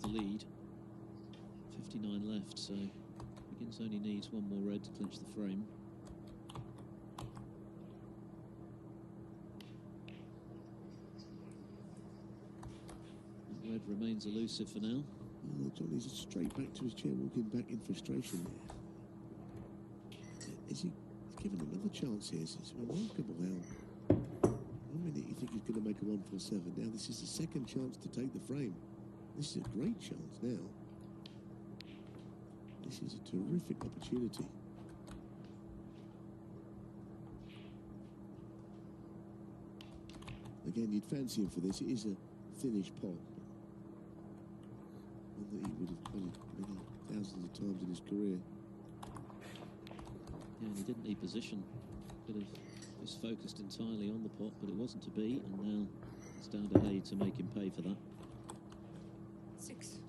The lead, 59 left, so Higgins only needs one more red to clinch the frame. Red remains elusive for now. Johnny's straight back to his chair, walking back in frustration. Is he given another chance here? It's remarkable how 1 minute you think he's going to make a 147. Now this is the second chance to take the frame. This is a great chance now. This is a terrific opportunity. Again, you'd fancy him for this. It is a finished pot. One that he would have played many thousands of times in his career. Yeah, and he didn't need position. Could have just focused entirely on the pot, but it wasn't to be, and now it's down to Hay to make him pay for that. 6.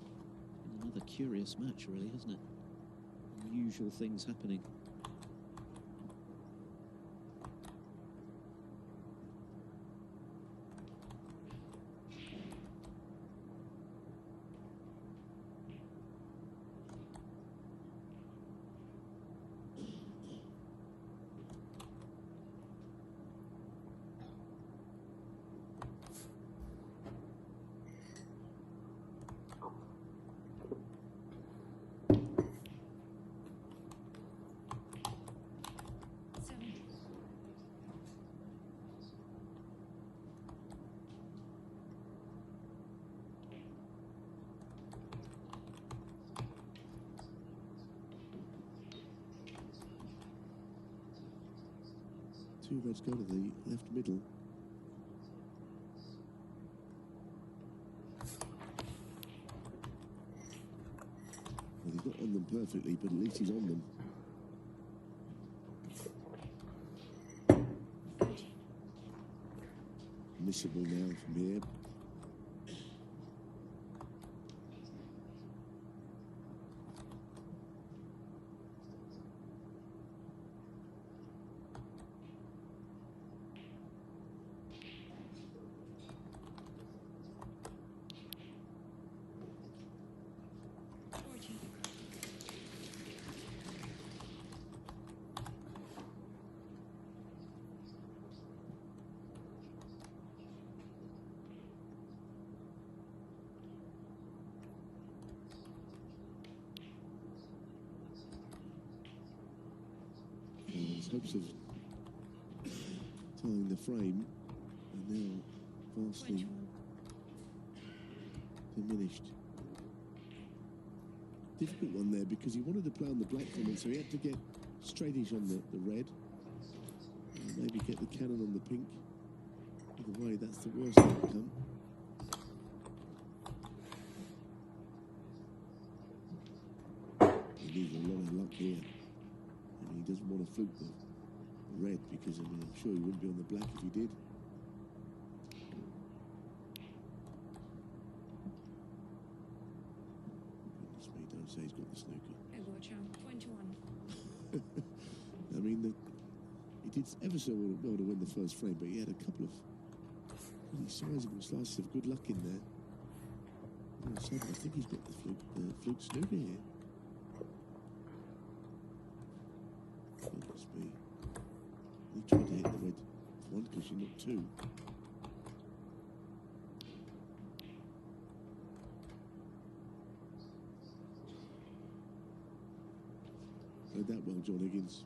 Another curious match, really, hasn't it? Unusual things happening. Two reds go to the left middle. Well, he's not on them perfectly, but at least he's on them. Missable now from here. Hopes of tying the frame are now vastly diminished. Difficult one there because he wanted to play on the black comment, so he had to get straightish on the red. And maybe get the cannon on the pink. Either way, that's the worst outcome. He needs a lot of luck here. He doesn't want to fluke the red because, I mean, I'm sure he wouldn't be on the black if he did. Goodness me, don't say he's got the snooker. Guoqiang, 21. I mean, he did ever so well to win the first frame, but he had a couple of really sizable slices of good luck in there. All of a sudden, I think he's got the fluke snooker here. Goodness me. He tried to hit the red one cushion, not two. Played that well, John Higgins.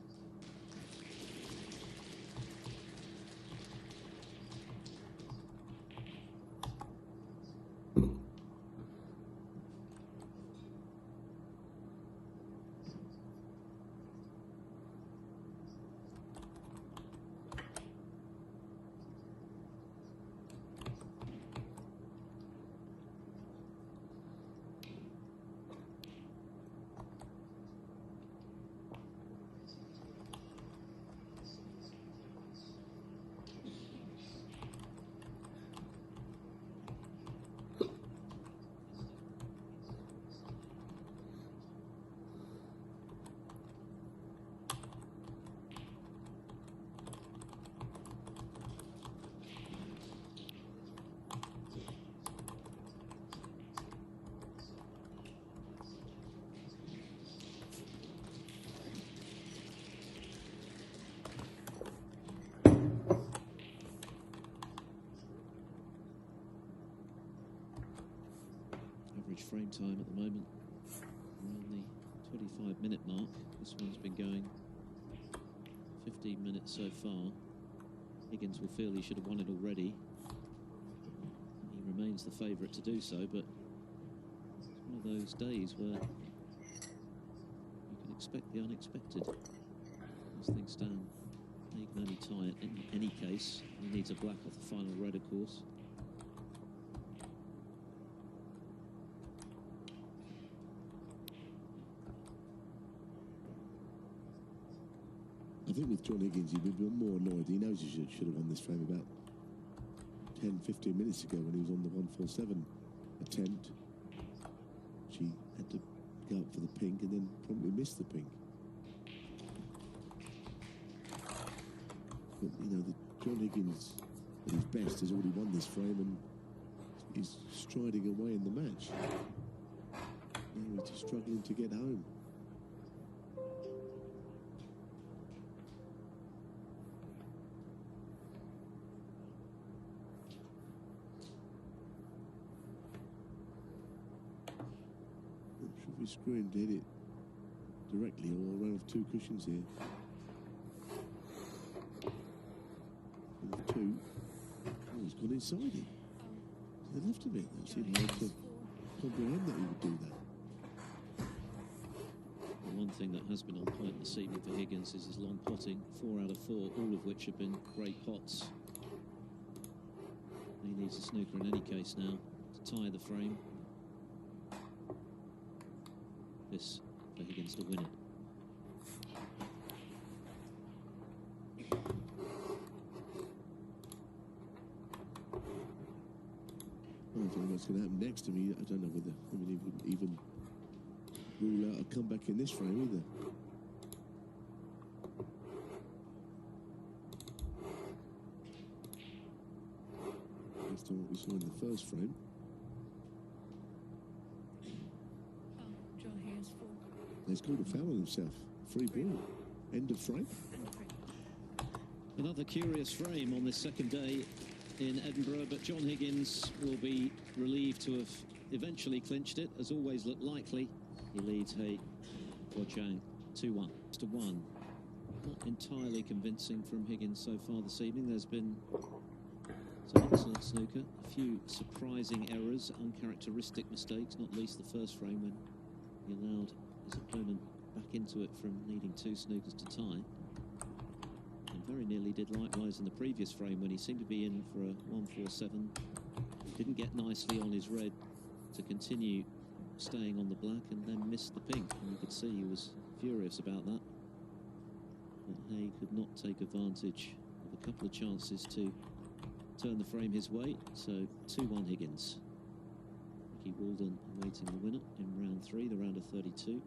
Frame time at the moment around the 25-minute mark. This one's been going 15 minutes so far. Higgins will feel he should have won it already. He remains the favourite to do so, but it's one of those days where you can expect the unexpected. As things stand, he can only tie it in any case. He needs a black off the final red, of course. I think with John Higgins, he would be more annoyed. He knows he should have won this frame about 10, 15 minutes ago when he was on the 147 attempt. She had to go up for the pink and then promptly missed the pink. But, you know, John Higgins at his best has already won this frame and is striding away in the match. Now he's just struggling to get home. Should we screw him to hit it directly or a row of two cushions here? And two. Oh, he's gone inside it. To the left of it. That seemed hard to comprehend that he would do that. One thing that has been on point this evening for Higgins is his long potting, 4 out of 4, all of which have been great pots. He needs a snooker in any case now to tie the frame. This for Higgins to win it. I don't know what's going to happen next to me. I don't know whether he would even rule out a comeback in this frame either. Based on what we saw in the first frame. Oh, John Higgins 4. He's called a foul on himself. Free ball. End of frame. And 3. Another curious frame on this second day in Edinburgh, but John Higgins will be relieved to have eventually clinched it, as always looked likely. He leads Guoqiang 2-1 to 1. Not entirely convincing from Higgins so far this evening. There's been some excellent snooker, a few surprising errors, uncharacteristic mistakes, not least the first frame when he allowed his opponent back into it from needing 2 snookers to tie. And very nearly did likewise in the previous frame when he seemed to be in for a 1-4-7. Didn't get nicely on his red to continue staying on the black and then missed the pink. And you could see he was furious about that. But Hay could not take advantage of a couple of chances to turn the frame his way. So 2-1 Higgins. Ricky Walden awaiting the winner in round 3, the round of 32.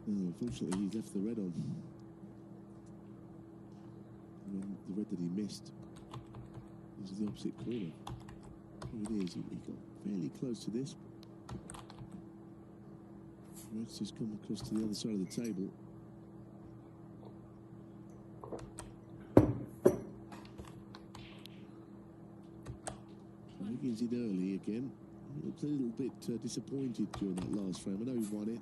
Unfortunately, he left the red on. The red that he missed is the opposite corner. Here it is. He got fairly close to this. Red's just come across to the other side of the table. Higgins in early again. He looked a little bit disappointed during that last frame. I know he won it.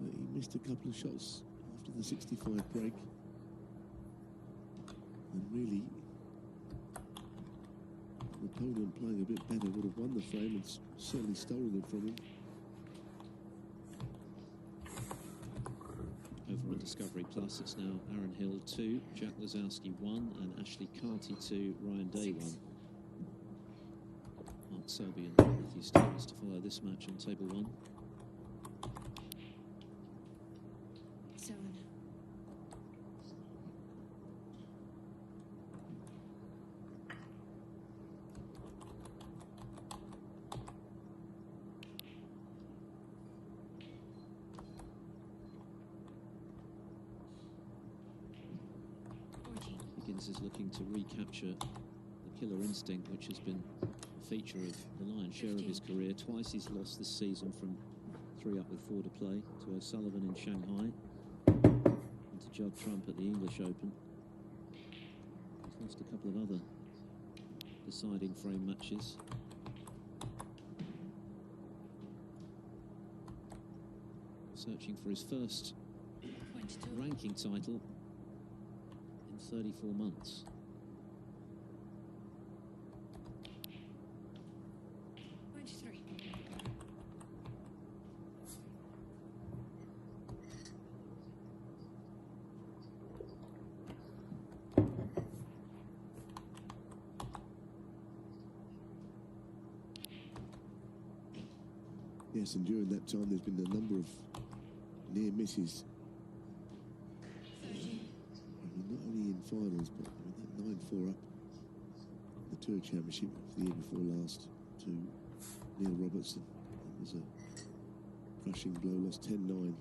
But he missed a couple of shots after the 65 break. And really, the opponent playing a bit better would have won the frame and certainly stolen it from him. Over on Discovery Plus, it's now Aaron Hill 2, Jack Lazowski 1, and Ashley Carty 2, Ryan Day 1. Mark Selby and Matthew Stevens to follow this match on table 1. 7. Higgins is looking to recapture the killer instinct, which has been a feature of the lion's share of his career. Twice he's lost this season from 3 up with 4 to play to O'Sullivan in Shanghai and to Judd Trump at the English Open. He's lost a couple of other deciding frame matches. Searching for his first 22. ranking title in 34 months. Yes, and during that time, there's been a number of near misses. 13. Not only in finals, but that 9-4 up the Tour Championship of the year before last to Neil Robertson. It was a crushing blow, lost 10-9.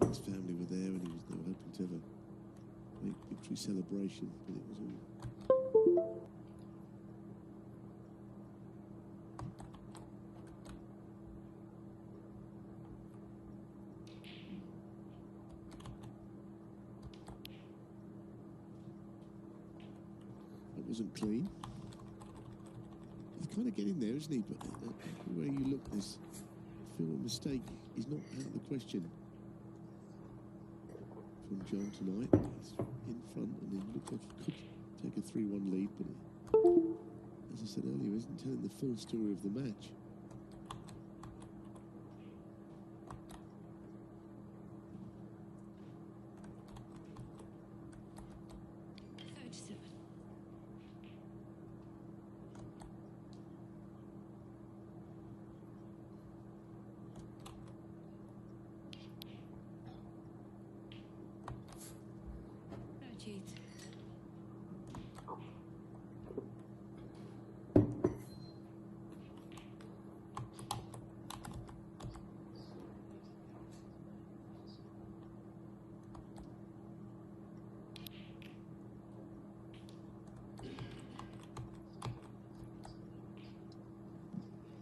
His family were there, and they were hoping to have a great victory celebration, but it was all. It wasn't clean. kind of getting there, isn't he? But everywhere you look, this feel a mistake is not out of the question from John tonight. He's in front, and he looks like he could take a 3-1 lead, but as I said earlier, isn't telling the full story of the match.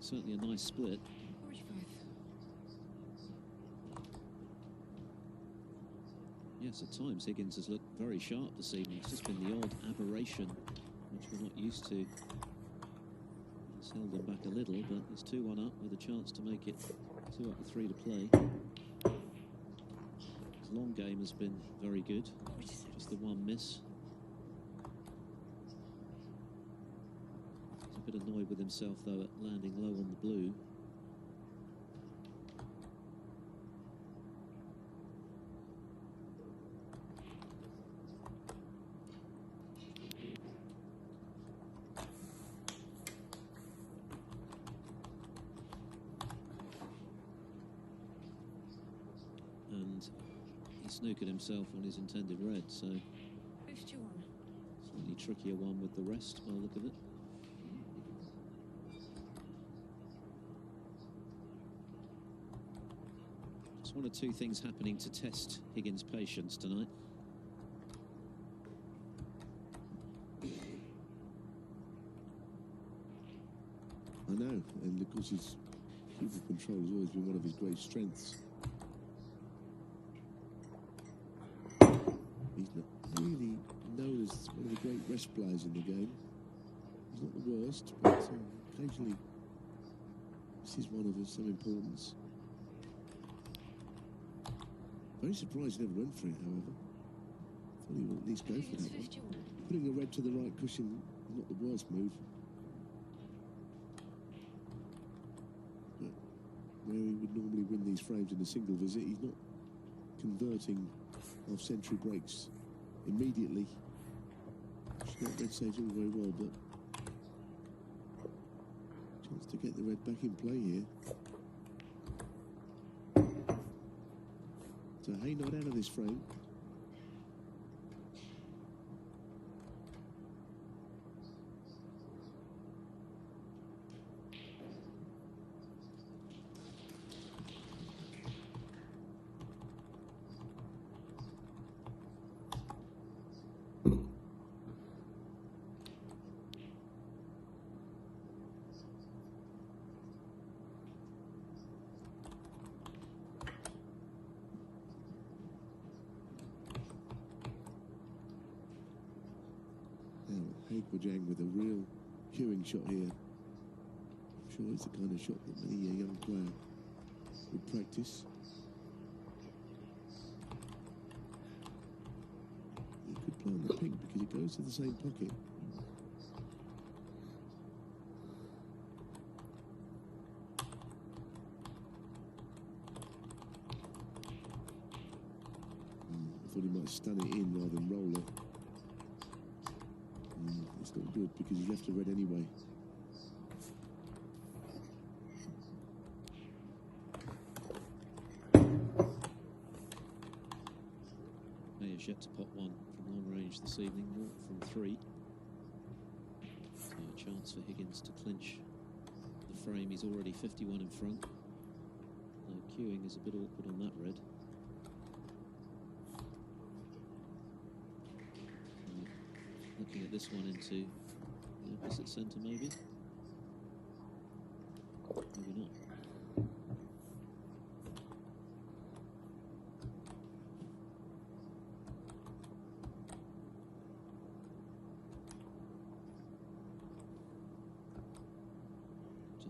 Certainly a nice split. 45. Yes, at times Higgins has looked very sharp this evening. It's just been the odd aberration, which we're not used to. It's held him back a little, but it's 2-1 up with a chance to make it 2 up with 3 to play. His long game has been very good. Just the one miss. He's a bit annoyed with himself, though, at landing low on the blue. And he snookered himself on his intended red, so 51. slightly trickier one with the rest by the look of it. Just one or two things happening to test Higgins' patience tonight. I know, and of course his pupil control has always been one of his great strengths. He's not really known as one of the great rest players in the game. He's not the worst, but occasionally this is one of some importance. Very surprised he never went for it, however. Thought he would at least go for that one. Putting the red to the right cushion is not the worst move. But where he would normally win these frames in a single visit, he's not converting half-century breaks immediately. Short red saves all very well, but chance to get the red back in play here. So Hay not out of this frame. Guoqiang with a real cueing shot here. I'm sure it's the kind of shot that many a young player would practice. He could play on the pink because it goes to the same pocket. I thought he might stun it in rather than roll it. It's not good because he's left a red anyway. May has yet to pot one from long range this evening, 0 from 3. So a chance for Higgins to clinch the frame. He's already 51 in front. Queuing is a bit awkward on that red. Looking at this one into the opposite centre, maybe. Maybe not.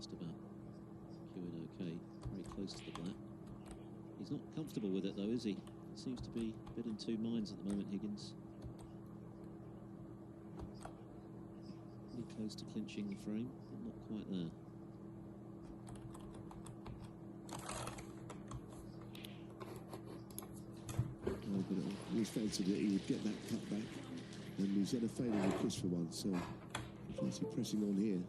just about cueing okay, very close to the black. He's not comfortable with it though, is he? Seems to be a bit in two minds at the moment, Higgins. Pretty close to clinching the frame, but not quite there. Oh, but I always fancied that he would get that cut back, and he's had a failing with Chris for once, so I fancy pressing on here.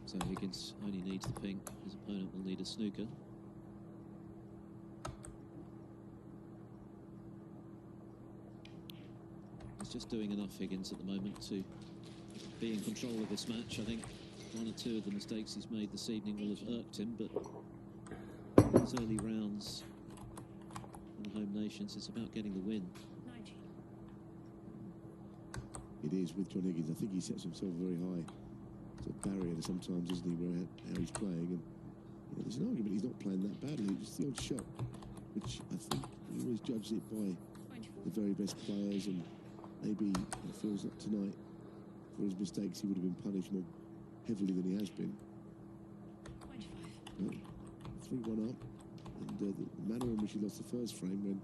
So Higgins only needs the pink. His opponent will need a snooker. He's just doing enough, Higgins, at the moment to be in control of this match. I think one or two of the mistakes he's made this evening will have irked him, but these early rounds in the home nations, it's about getting the win. 90. It is with John Higgins. I think he sets himself very high. Sort of barrier sometimes, isn't he, where how he's playing, and you know, there's an argument he's not playing that badly, just the odd shot, which I think he always judges it by 24. the very best players, and maybe it feels like tonight, for his mistakes, he would have been punished more heavily than he has been. 25. 3-1 up, and the manner in which he lost the first frame when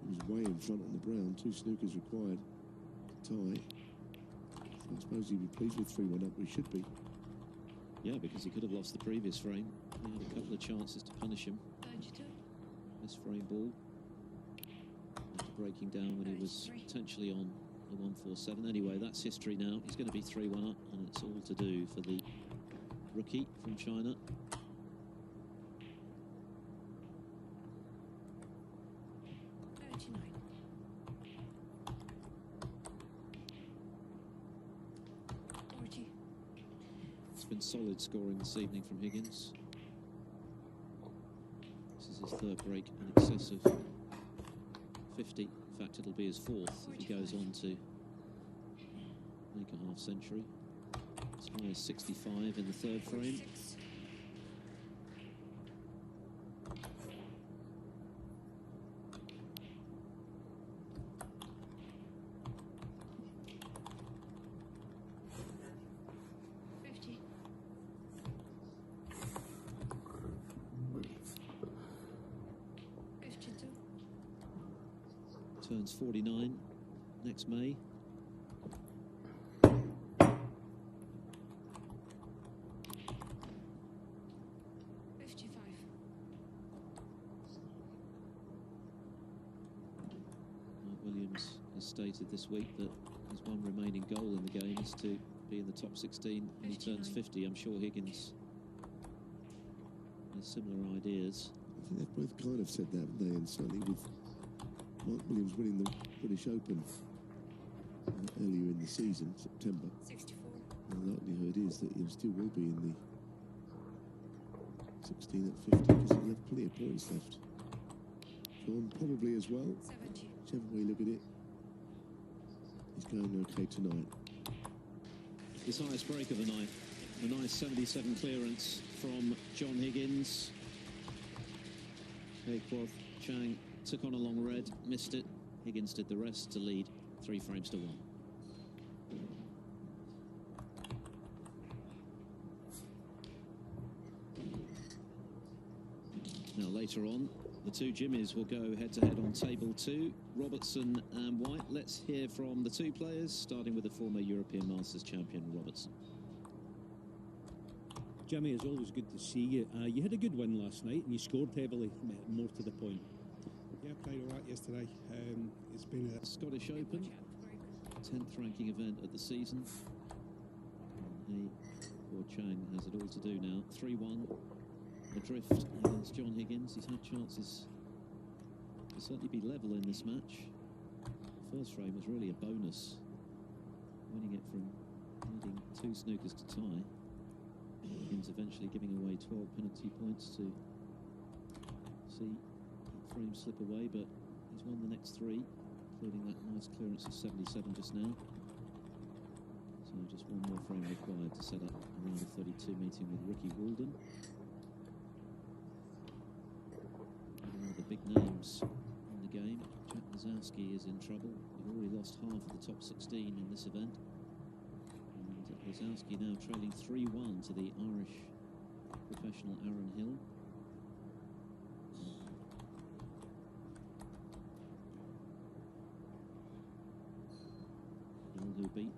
he was way in front on the brown, 2 snookers required to tie. I suppose he'd be pleased with 3-1 up. We should be. Yeah, because he could have lost the previous frame. He had a couple of chances to punish him. 32. This frame ball, after breaking down when he was potentially on a 147. Anyway, that's history now. He's going to be 3-1 up, and it's all to do for the rookie from China. Been solid scoring this evening from Higgins. This is his third break in excess of 50. In fact, it'll be his fourth if he goes on to make a half century. As high as 65 in the third frame. 49 next May. Williams has stated this week that his one remaining goal in the game is to be in the top 16 when he turns 50. I'm sure Higgins has similar ideas. I think they've both kind of said that, haven't they? And certainly with Mark Williams winning the British Open earlier in the season, September. 64. The likelihood is that he still will be in the 16 at 50 because he'll have plenty of points left. John probably as well. 70. Whichever way you look at it, he's going okay tonight. His highest break of the night. A nice 77 clearance from John Higgins. Guoqiang took on a long red, missed it. Higgins did the rest to lead 3 frames to 1. Now, later on, the two Jimmies will go head-to-head on table 2, Robertson and White. Let's hear from the two players, starting with the former European Masters champion, Robertson. Jimmy, it's always good to see you. You had a good win last night and you scored heavily, more to the point. Yeah, played all right yesterday. It's been a Scottish Open, 10th ranking event of the season. Guoqiang has it all to do now. 3-1, adrift against John Higgins. He's had chances to certainly be level in this match. The first frame was really a bonus, winning it from needing 2 snookers to tie. Higgins eventually giving away 12 penalty points to see that frame slip away, but he's won the next 3, including that nice clearance of 77 just now. So just one more frame required to set up a round of 32 meeting with Ricky Walden. One of the big names in the game, Jack Mazowski, is in trouble. We've already lost half of the top 16 in this event. Mazowski now trailing 3-1 to the Irish professional Aaron Hill. Hill, who beat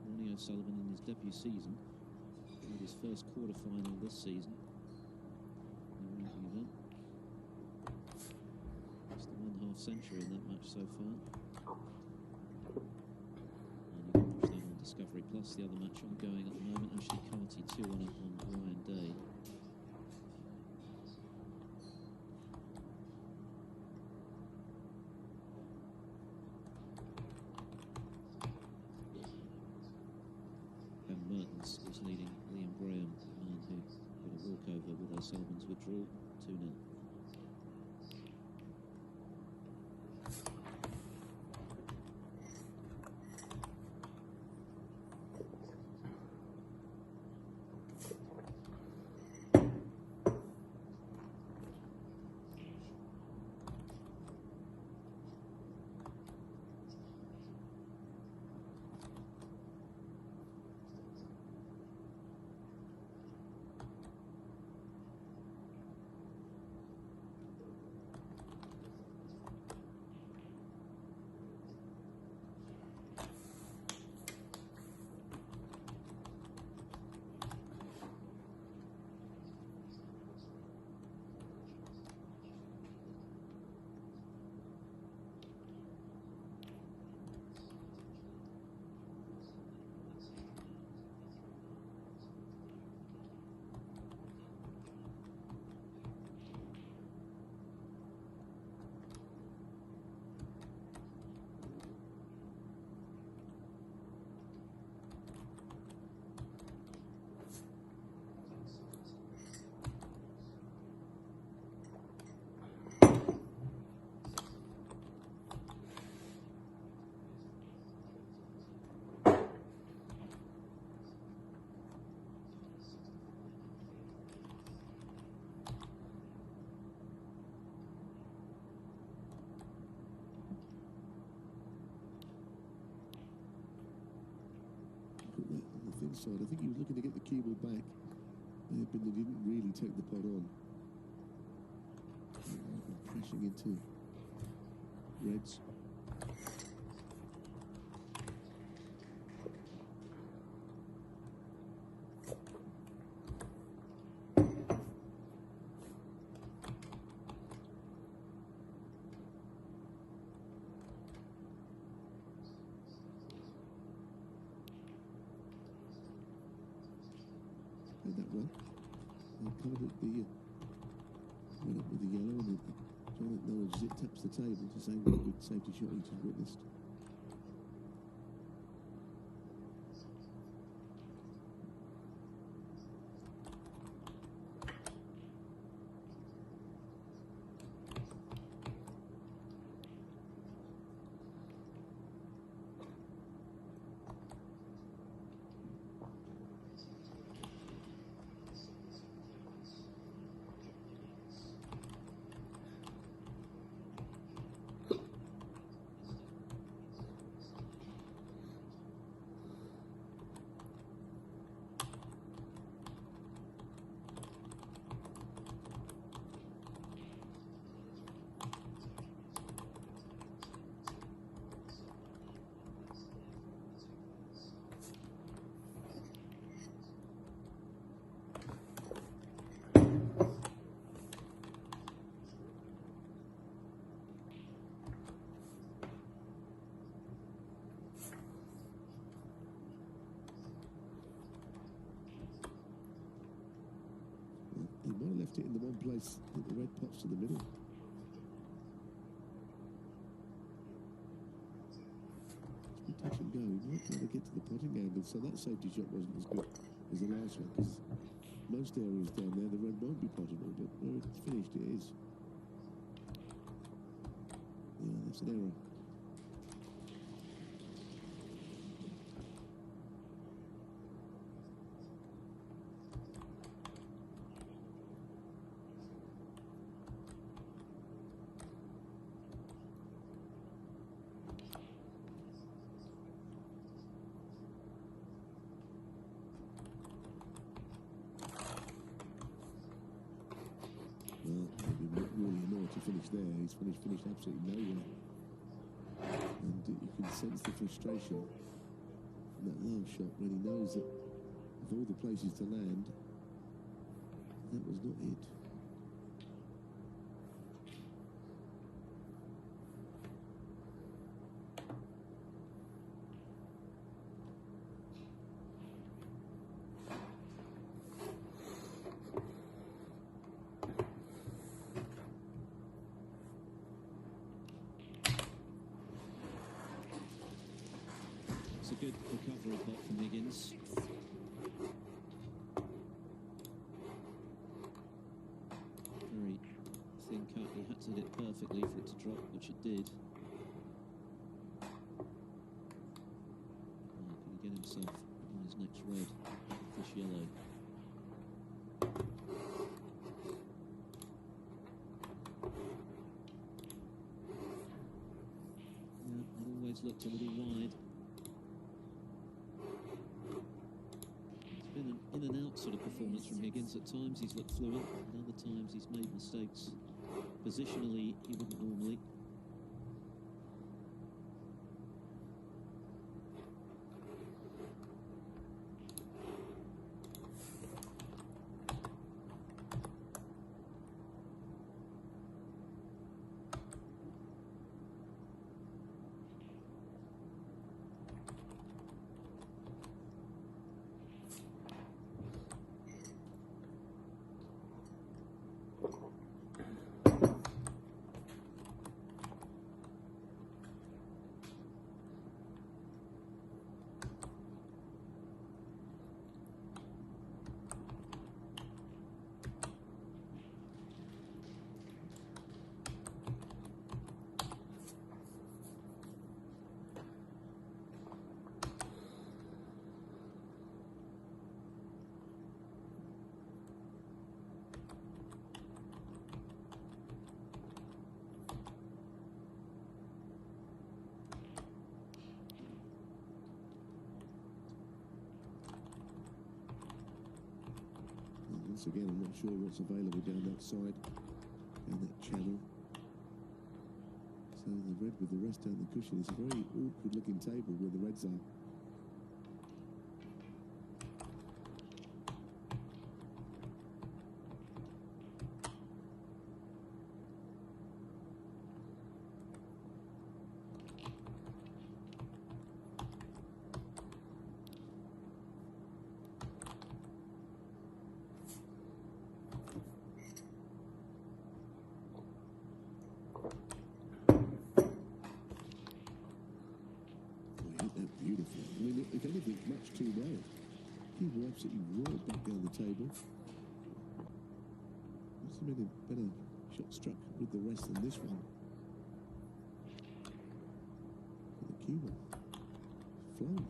Ronnie O'Sullivan in his debut season, made his first quarter-final this season. The ranking event. It's the 1/2 century in that match so far. Discovery Plus, the other match ongoing at the moment. Ashley Carty 2-1 up on Ryan Day. Ben Mertens was leading Liam Graham, the man who got a walkover with O'Sullivan's withdrawal, 2-0. Side. I think he was looking to get the cue ball back, but they didn't really take the pot on. Crashing into Reds. That well. They covered it went up with the yellow, and John acknowledges it, taps the table to say what a good safety shot he just witnessed. one place that the red pops to the middle. It's touch and go. He might be able to get to the potting angle, so that safety shot wasn't as good as the last one, because most areas down there the red won't be pottable, but where it's finished it is. Yeah, that's an error. Well, he'd be really annoyed to finish there. He's finished absolutely nowhere. And you can sense the frustration from that last shot when he knows that of all the places to land, that was not it. It's a good recovery pot from Higgins. Very thin cut. He had to hit it perfectly for it to drop, which it did. Oh, can he get himself on his next red? Fish yellow. Yeah, it always looked a little wide. Been an in and out sort of performance from Higgins. At times he's looked fluent, and other times he's made mistakes. Positionally, he wouldn't normally. Once again, I'm not sure what's available down that side, down that channel. So the red with the rest down the cushion. It's a very awkward looking table where the reds are. Beautiful. I mean, if anything, much too low. He was absolutely roared back down the table. Must have been a better shot struck with the rest than this one. And the Cuba flown.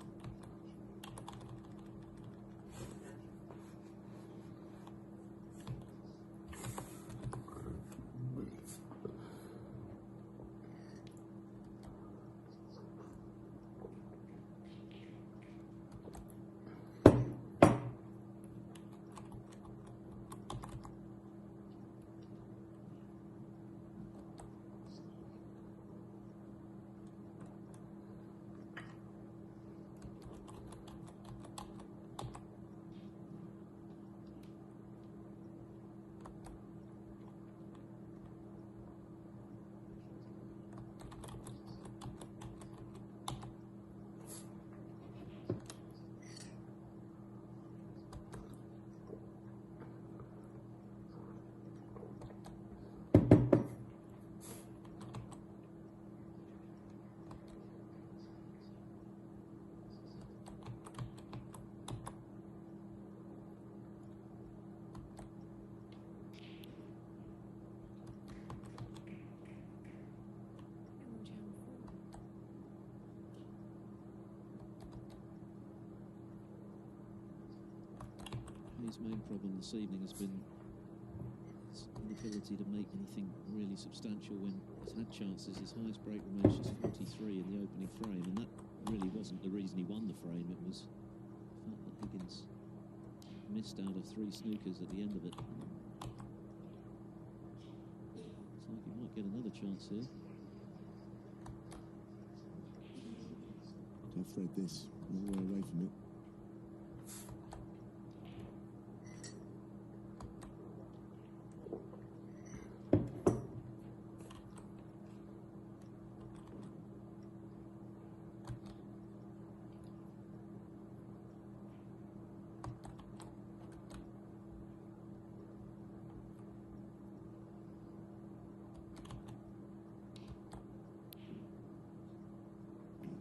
his main problem this evening has been his inability to make anything really substantial when he's had chances. His highest break remains just 43 in the opening frame, and that really wasn't the reason he won the frame. It was the fact that Higgins missed out of 3 snookers at the end of it. Looks like he might get another chance here. Tough thread this, a long way away from it.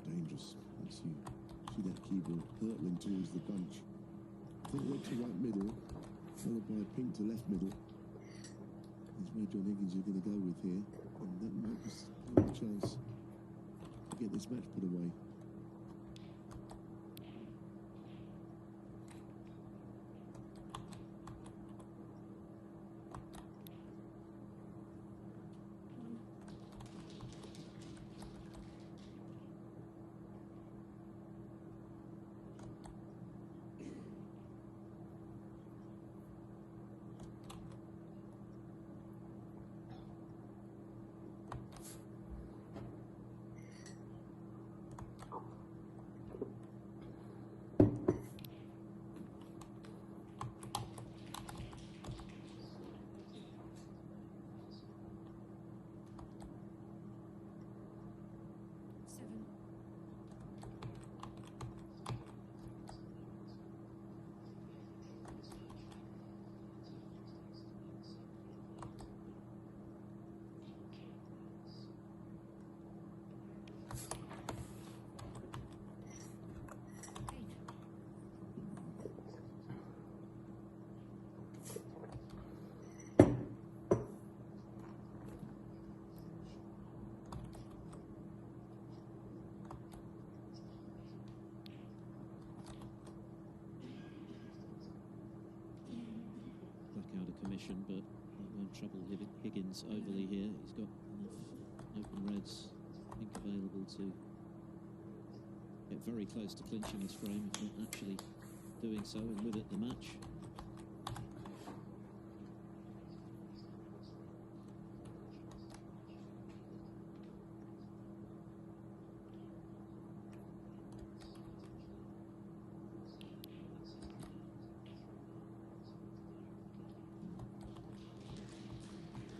Dangerous. Once you see that keyboard hurtling towards the bunch. I think red to right middle, followed by pink to left middle. Is where John Higgins are going to go with here. And that might be a chance to get this match put away. Commission, but that won't trouble Higgins overly here. He's got enough open reds, I think, available to get very close to clinching his frame, if not actually doing so, and with it the match.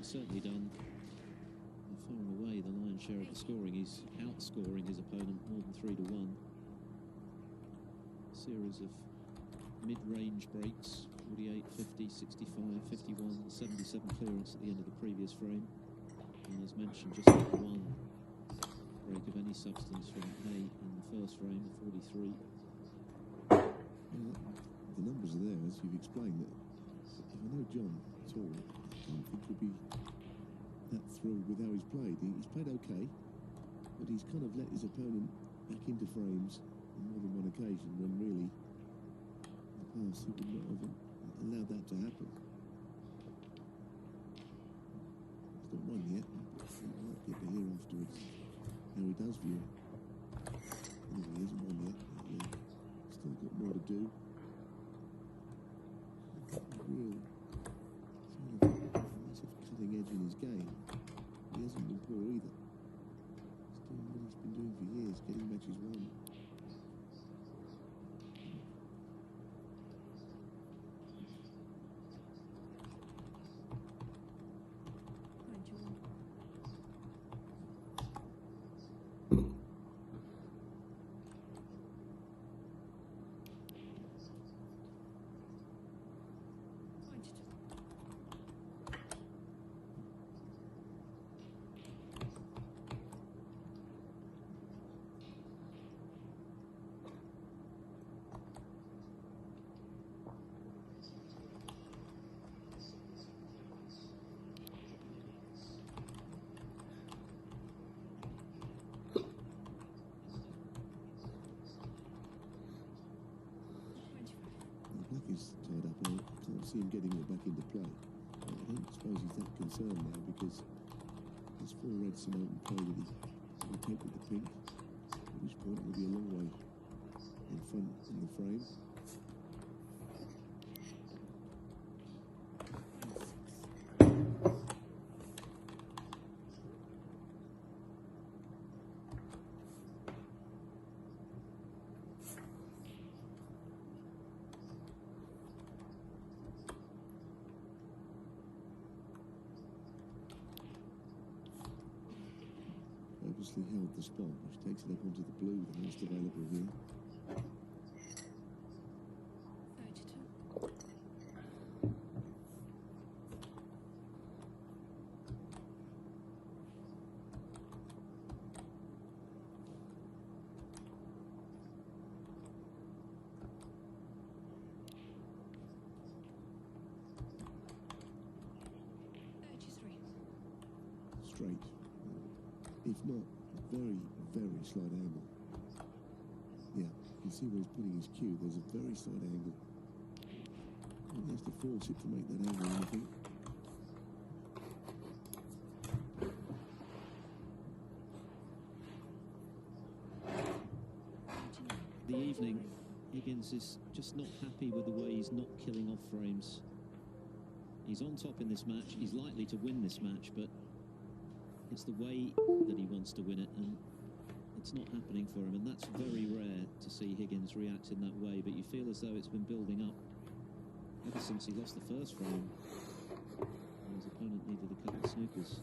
Certainly done far and away the lion's share of the scoring. He's outscoring his opponent more than 3 to 1. A series of mid-range breaks, 48, 50, 65, 51, 77 clearance at the end of the previous frame. And as mentioned, just one break of any substance from A in the first frame, 43. Well, the numbers are there, as you've explained. That if I know John at all, I don't think he'll be that thrilled with how he's played. He's played okay, but he's kind of let his opponent back into frames on more than one occasion when really in the past he would not have allowed that to happen. He's not won yet. We might get to hear afterwards how he does view it. Anyway, he hasn't won yet. Still got more to do. Real cutting edge in his game. He hasn't been poor either. He's doing what he's been doing for years, getting matches won. is tied up. I can't see him getting it back into play. I don't suppose he's that concerned now because there's 4 reds some open play that he will take with the pink, at which point will be a long way in front in the frame. Obviously held the spot, which takes it up onto the blue, the most available here. 32. Straight. If not, very, very slight angle. Yeah, you can see where he's putting his cue. There's a very slight angle. He has to force it to make that angle, I think. The evening, Higgins is just not happy with the way he's not killing off frames. He's on top in this match. He's likely to win this match, but it's the way that he wants to win it, and it's not happening for him, and that's very rare to see Higgins react in that way, but you feel as though it's been building up ever since he lost the first frame. And his opponent needed a couple of snookers.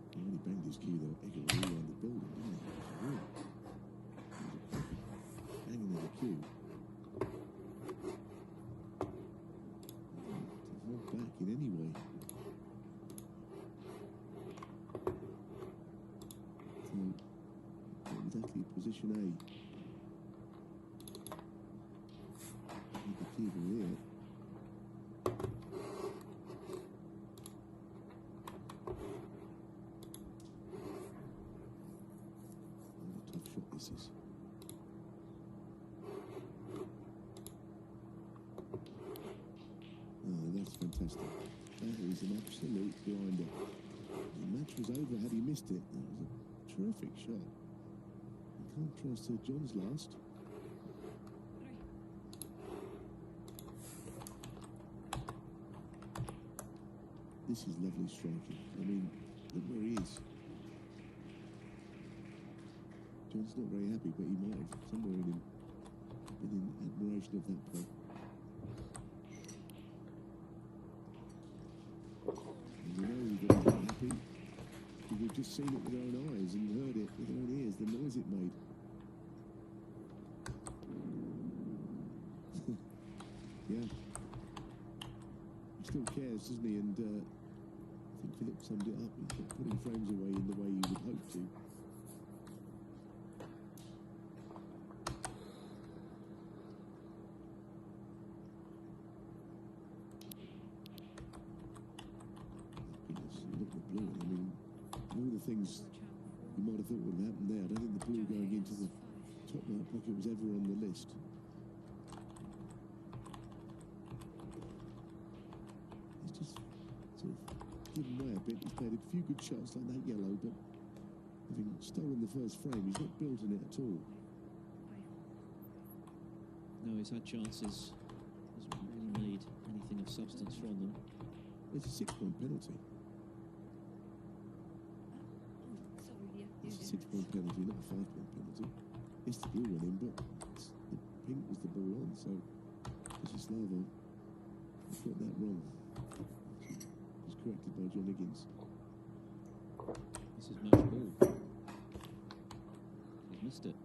He only banged his cue, though, Egger all around the building, didn't he? Hanging in the cue. To hold back in any way. Exactly, position A. With the keyboard here. What a tough shot this is. Oh, that's fantastic. That is an absolute blinder. The match was over had he missed it. That was a terrific shot. In contrast to John's last. This is lovely striking. I mean, look where he is. John's not very happy, but he might have somewhere in him been in admiration of that play. And you know that he's not happy. We've just seen it with our own eyes and heard it with our own ears, the noise it made. Yeah. He still cares, doesn't he? And I think Philip summed it up. He's not putting frames away in the way you would hope to. Goodness, look at the blue. I mean, all the things you might have thought would have happened there. I don't think the blue going into the top right pocket was ever on the list. He's just sort of given way a bit. He's played a few good shots like that yellow, but having stolen the first frame, he's not built on it at all. No, he's had chances. Hasn't really made anything of substance from them. It's a 6-point penalty. It's a 6-point penalty, not a 5-point penalty. It's the blue one in, but the pink was the ball on, so Slavo got that wrong. It was corrected by John Higgins. This is match ball. He's missed it.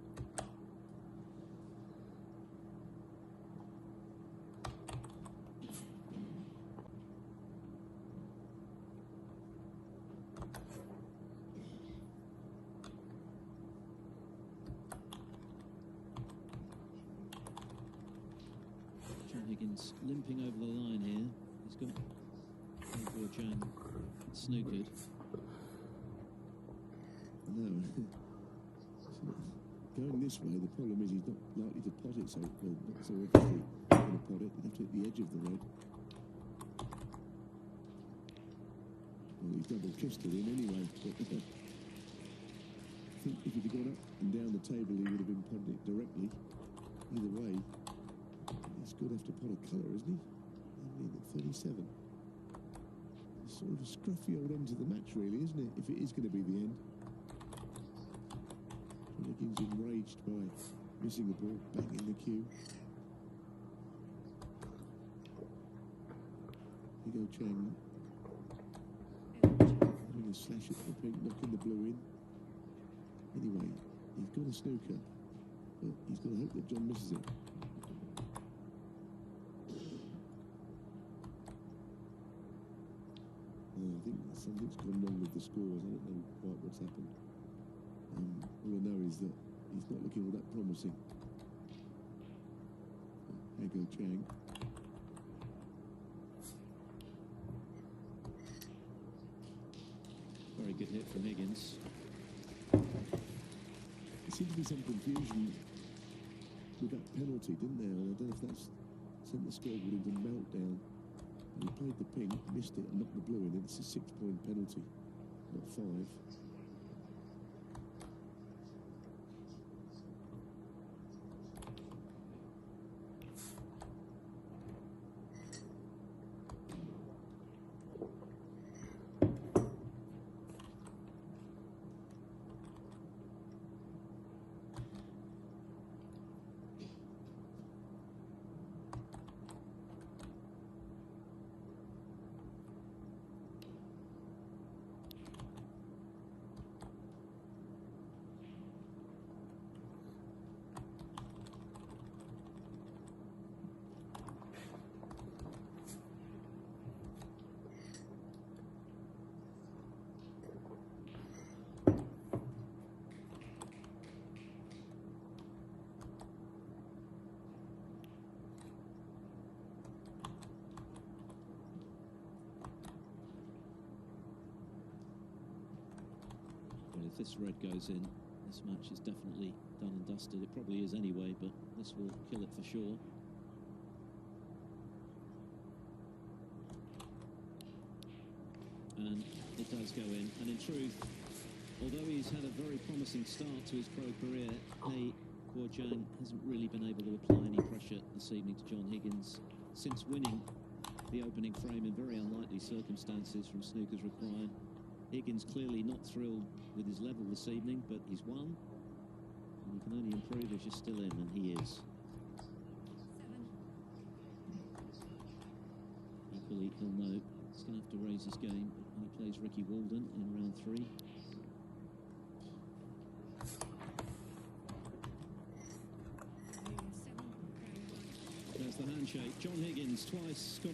Higgins limping over the line here. He's got Guoqiang snookered. No. going this way, the problem is he's not likely to pot it, so well, not so obviously going to pot it. He'd have to hit the edge of the red. Well, he's double kissed it in anyway. But, I think if he'd have gone up and down the table, he would have been potting it directly. Either way, he's going to have to pot a colour, isn't he? I mean, at 37. It's sort of a scruffy old end to the match, really, isn't it? If it is going to be the end. Higgins enraged by missing the ball, back in the queue. Guoqiang having a slash at the pink, knocking the blue in. Anyway, he's got a snooker, but he's got to hope that John misses it. I think something's gone wrong with the scores. I don't know quite what's happened. All I know is that he's not looking all that promising. Guoqiang. Very good hit from Higgins. There seemed to be some confusion with that penalty, didn't there? And I don't know if that's sent the scoreboard into meltdown. And he played the pink, missed it, and knocked the blue in. It's a 6-point penalty, not 5. If this red goes in, this match is definitely done and dusted. It probably is anyway, but this will kill it for sure. And it does go in. And in truth, although he's had a very promising start to his pro career, Guoqiang hasn't really been able to apply any pressure this evening to John Higgins. Since winning the opening frame in very unlikely circumstances from snookers required, Higgins clearly not thrilled with his level this evening, but he's won. And you can only improve if you're still in, and he is. 7. Equally, he'll know he's going to have to raise his game when he plays Ricky Walden in round 3. There's the handshake. John Higgins twice got